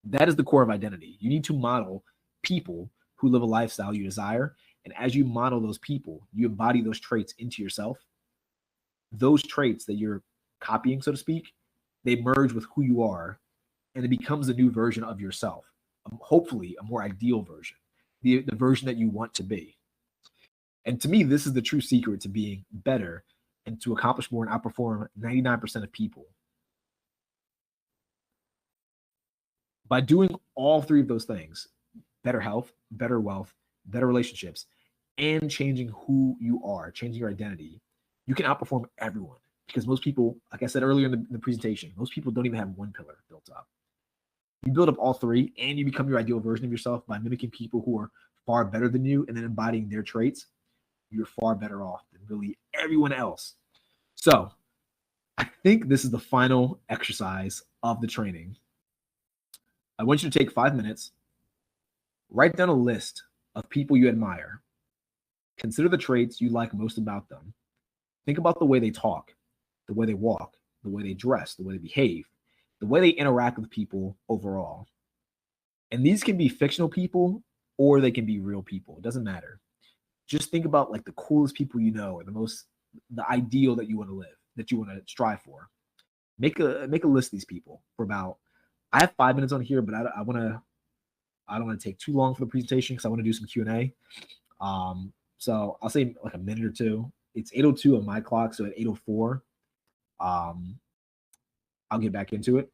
That is the core of identity. You need to model people who live a lifestyle you desire. And as you model those people, you embody those traits into yourself. Those traits that you're copying, so to speak, they merge with who you are, and it becomes a new version of yourself. Hopefully, a more ideal version, the version that you want to be. And to me, this is the true secret to being better and to accomplish more and outperform 99% of people. By doing all three of those things, better health, better wealth, better relationships, and changing who you are, changing your identity, you can outperform everyone. Because most people, like I said earlier in the presentation, most people don't even have one pillar built up. You build up all three and you become your ideal version of yourself by mimicking people who are far better than you and then embodying their traits. You're far better off than really everyone else. So I think this is the final exercise of the training. I want you to take 5 minutes, write down a list of people you admire. Consider the traits you like most about them. Think about the way they talk, the way they walk, the way they dress, the way they behave, the way they interact with people overall. And these can be fictional people or they can be real people. It doesn't matter. Just think about like the coolest people you know or the ideal that you want to live, that you want to strive for. Make a list of these people for about, I have 5 minutes on here, but I don't want to take too long for the presentation because I want to do some Q&A. So I'll say like a minute or two. It's 8:02 on my clock, so at 8:04, I'll get back into it,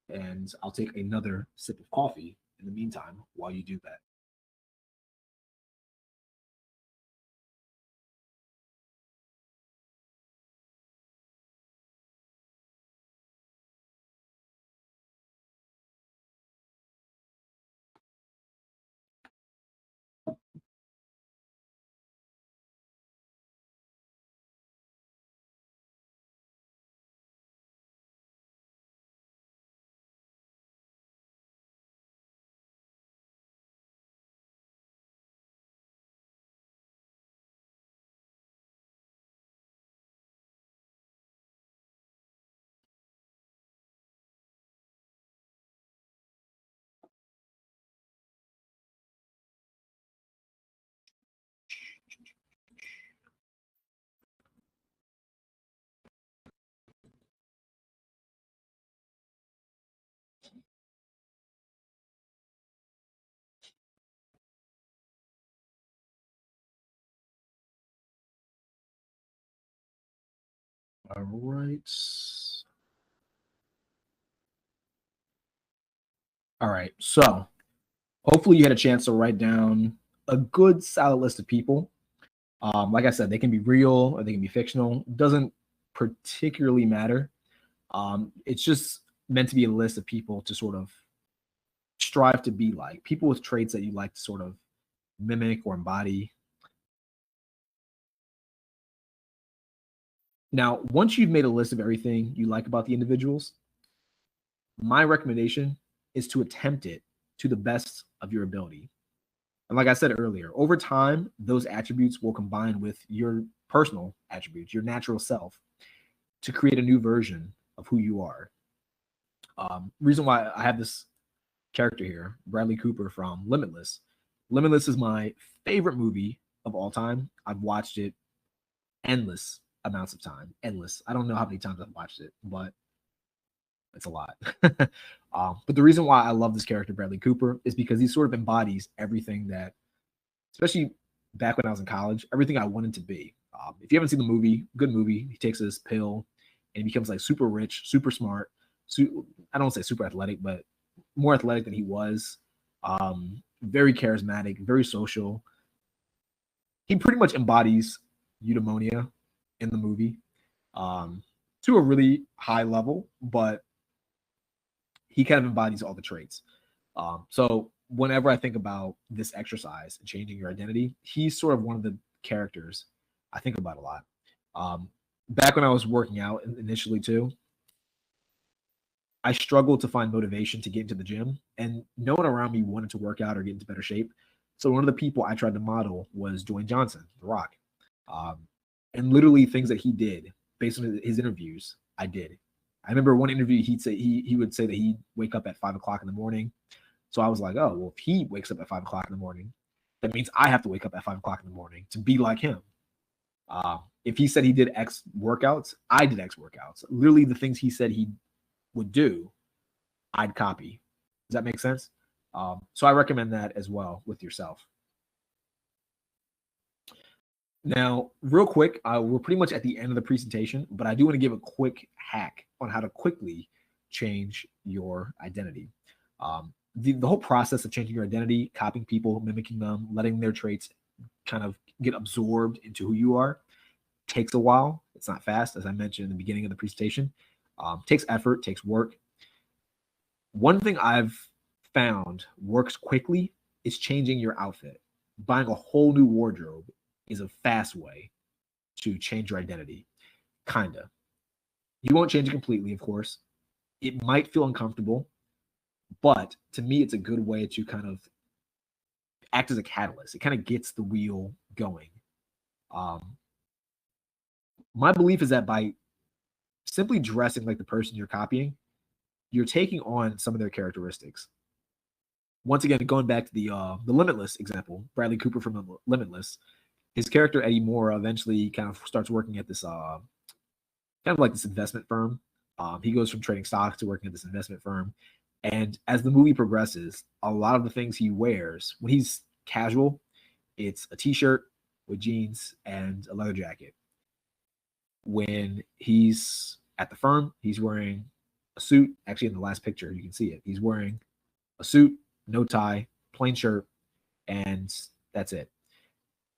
and I'll take another sip of coffee in the meantime while you do that. All right. All right. So hopefully you had a chance to write down a good solid list of people. Like I said, they can be real or they can be fictional. Doesn't particularly matter. It's just meant to be a list of people to sort of strive to be like, people with traits that you like to sort of mimic or embody. Now, once you've made a list of everything you like about the individuals, my recommendation is to attempt it to the best of your ability. And like I said earlier, over time, those attributes will combine with your personal attributes, your natural self, to create a new version of who you are. Reason why I have this character here, Bradley Cooper from Limitless. Limitless is my favorite movie of all time. I've watched it endless amounts of time. Endless. I don't know how many times I've watched it, but it's a lot. But the reason why I love this character, Bradley Cooper, is because he sort of embodies everything that, especially back when I was in college, everything I wanted to be. If you haven't seen the movie, good movie. He takes this pill and he becomes like super rich, super smart. I don't say super athletic, but more athletic than he was. Very charismatic, very social. He pretty much embodies eudaimonia in the movie to a really high level, but he kind of embodies all the traits. So whenever I think about this exercise and changing your identity, he's sort of one of the characters I think about a lot. Back when I was working out initially too, I struggled to find motivation to get into the gym, and no one around me wanted to work out or get into better shape. So one of the people I tried to model was Dwayne Johnson, The Rock. And literally things that he did based on his interviews, I did. I remember one interview he would say that he'd wake up at 5 o'clock in the morning. So I was like, oh, well, if he wakes up at 5 o'clock in the morning, that means I have to wake up at 5 o'clock in the morning to be like him. If he said he did X workouts, I did X workouts. Literally the things he said he would do, I'd copy. Does that make sense? So I recommend that as well with yourself. Now, real quick, we're pretty much at the end of the presentation, but I do want to give a quick hack on how to quickly change your identity. The whole process of changing your identity, copying people, mimicking them, letting their traits kind of get absorbed into who you are, takes a while. It's not fast, as I mentioned in the beginning of the presentation. Takes effort, takes work. One thing I've found works quickly is changing your outfit. Buying a whole new wardrobe is a fast way to change your identity. Kinda. You won't change it completely, of course. It might feel uncomfortable, but to me, it's a good way to kind of act as a catalyst. It kind of gets the wheel going. My belief is that by simply dressing like the person you're copying, you're taking on some of their characteristics. Once again, going back to the Limitless example, Bradley Cooper from Limitless, his character Eddie Moore eventually kind of starts working at this kind of like this investment firm. He goes from trading stocks to working at this investment firm. And as the movie progresses, a lot of the things he wears when he's casual, it's a t-shirt with jeans and a leather jacket. When he's at the firm, he's wearing a suit. Actually, in the last picture, you can see it. He's wearing a suit, no tie, plain shirt, and that's it.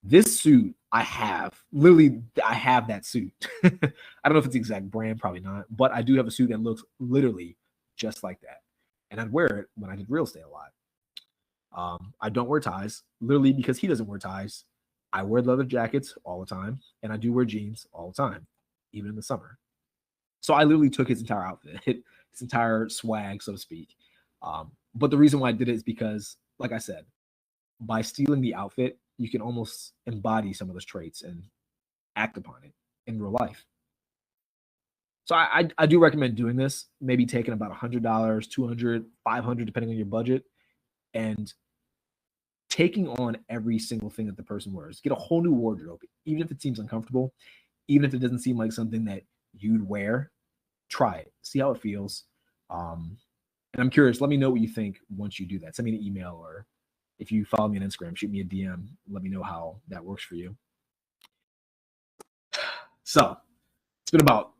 This suit I have, literally, I have that suit. I don't know if it's the exact brand, probably not, but I do have a suit that looks literally just like that. And I'd wear it when I did real estate a lot. I don't wear ties, literally because he doesn't wear ties. I wear leather jackets all the time, and I do wear jeans all the time, even in the summer. So I literally took his entire outfit, his entire swag, so to speak. But the reason why I did it is because, like I said, by stealing the outfit, you can almost embody some of those traits and act upon it in real life. So I do recommend doing this, maybe taking about $100, $200, $500, depending on your budget, and taking on every single thing that the person wears. Get a whole new wardrobe, even if it seems uncomfortable, even if it doesn't seem like something that you'd wear. Try it, see how it feels. And I'm curious, let me know what you think once you do that. Send me an email, or if you follow me on Instagram, shoot me a DM. Let me know how that works for you. So it's been about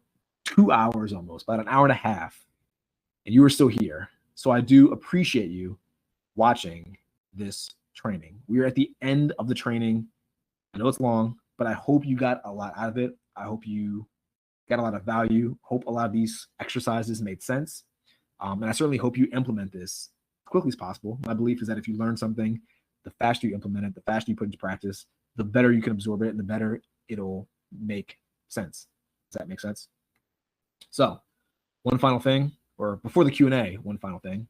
2 hours almost, about an hour and a half, and you are still here. So I do appreciate you watching this training. We are at the end of the training. I know it's long, but I hope you got a lot out of it. I hope you got a lot of value. Hope a lot of these exercises made sense. And I certainly hope you implement this quickly as possible. My belief is that if you learn something, the faster you implement it, the faster you put into practice, the better you can absorb it, and the better it'll make sense. Does that make sense? So one final thing, or before the Q&A, one final thing.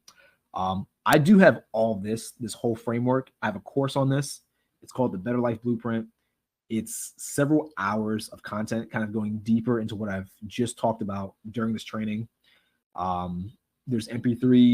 I do have all this whole framework. I have a course on this. It's called the Better Life Blueprint. It's several hours of content, kind of going deeper into what I've just talked about during this training. There's MP3s,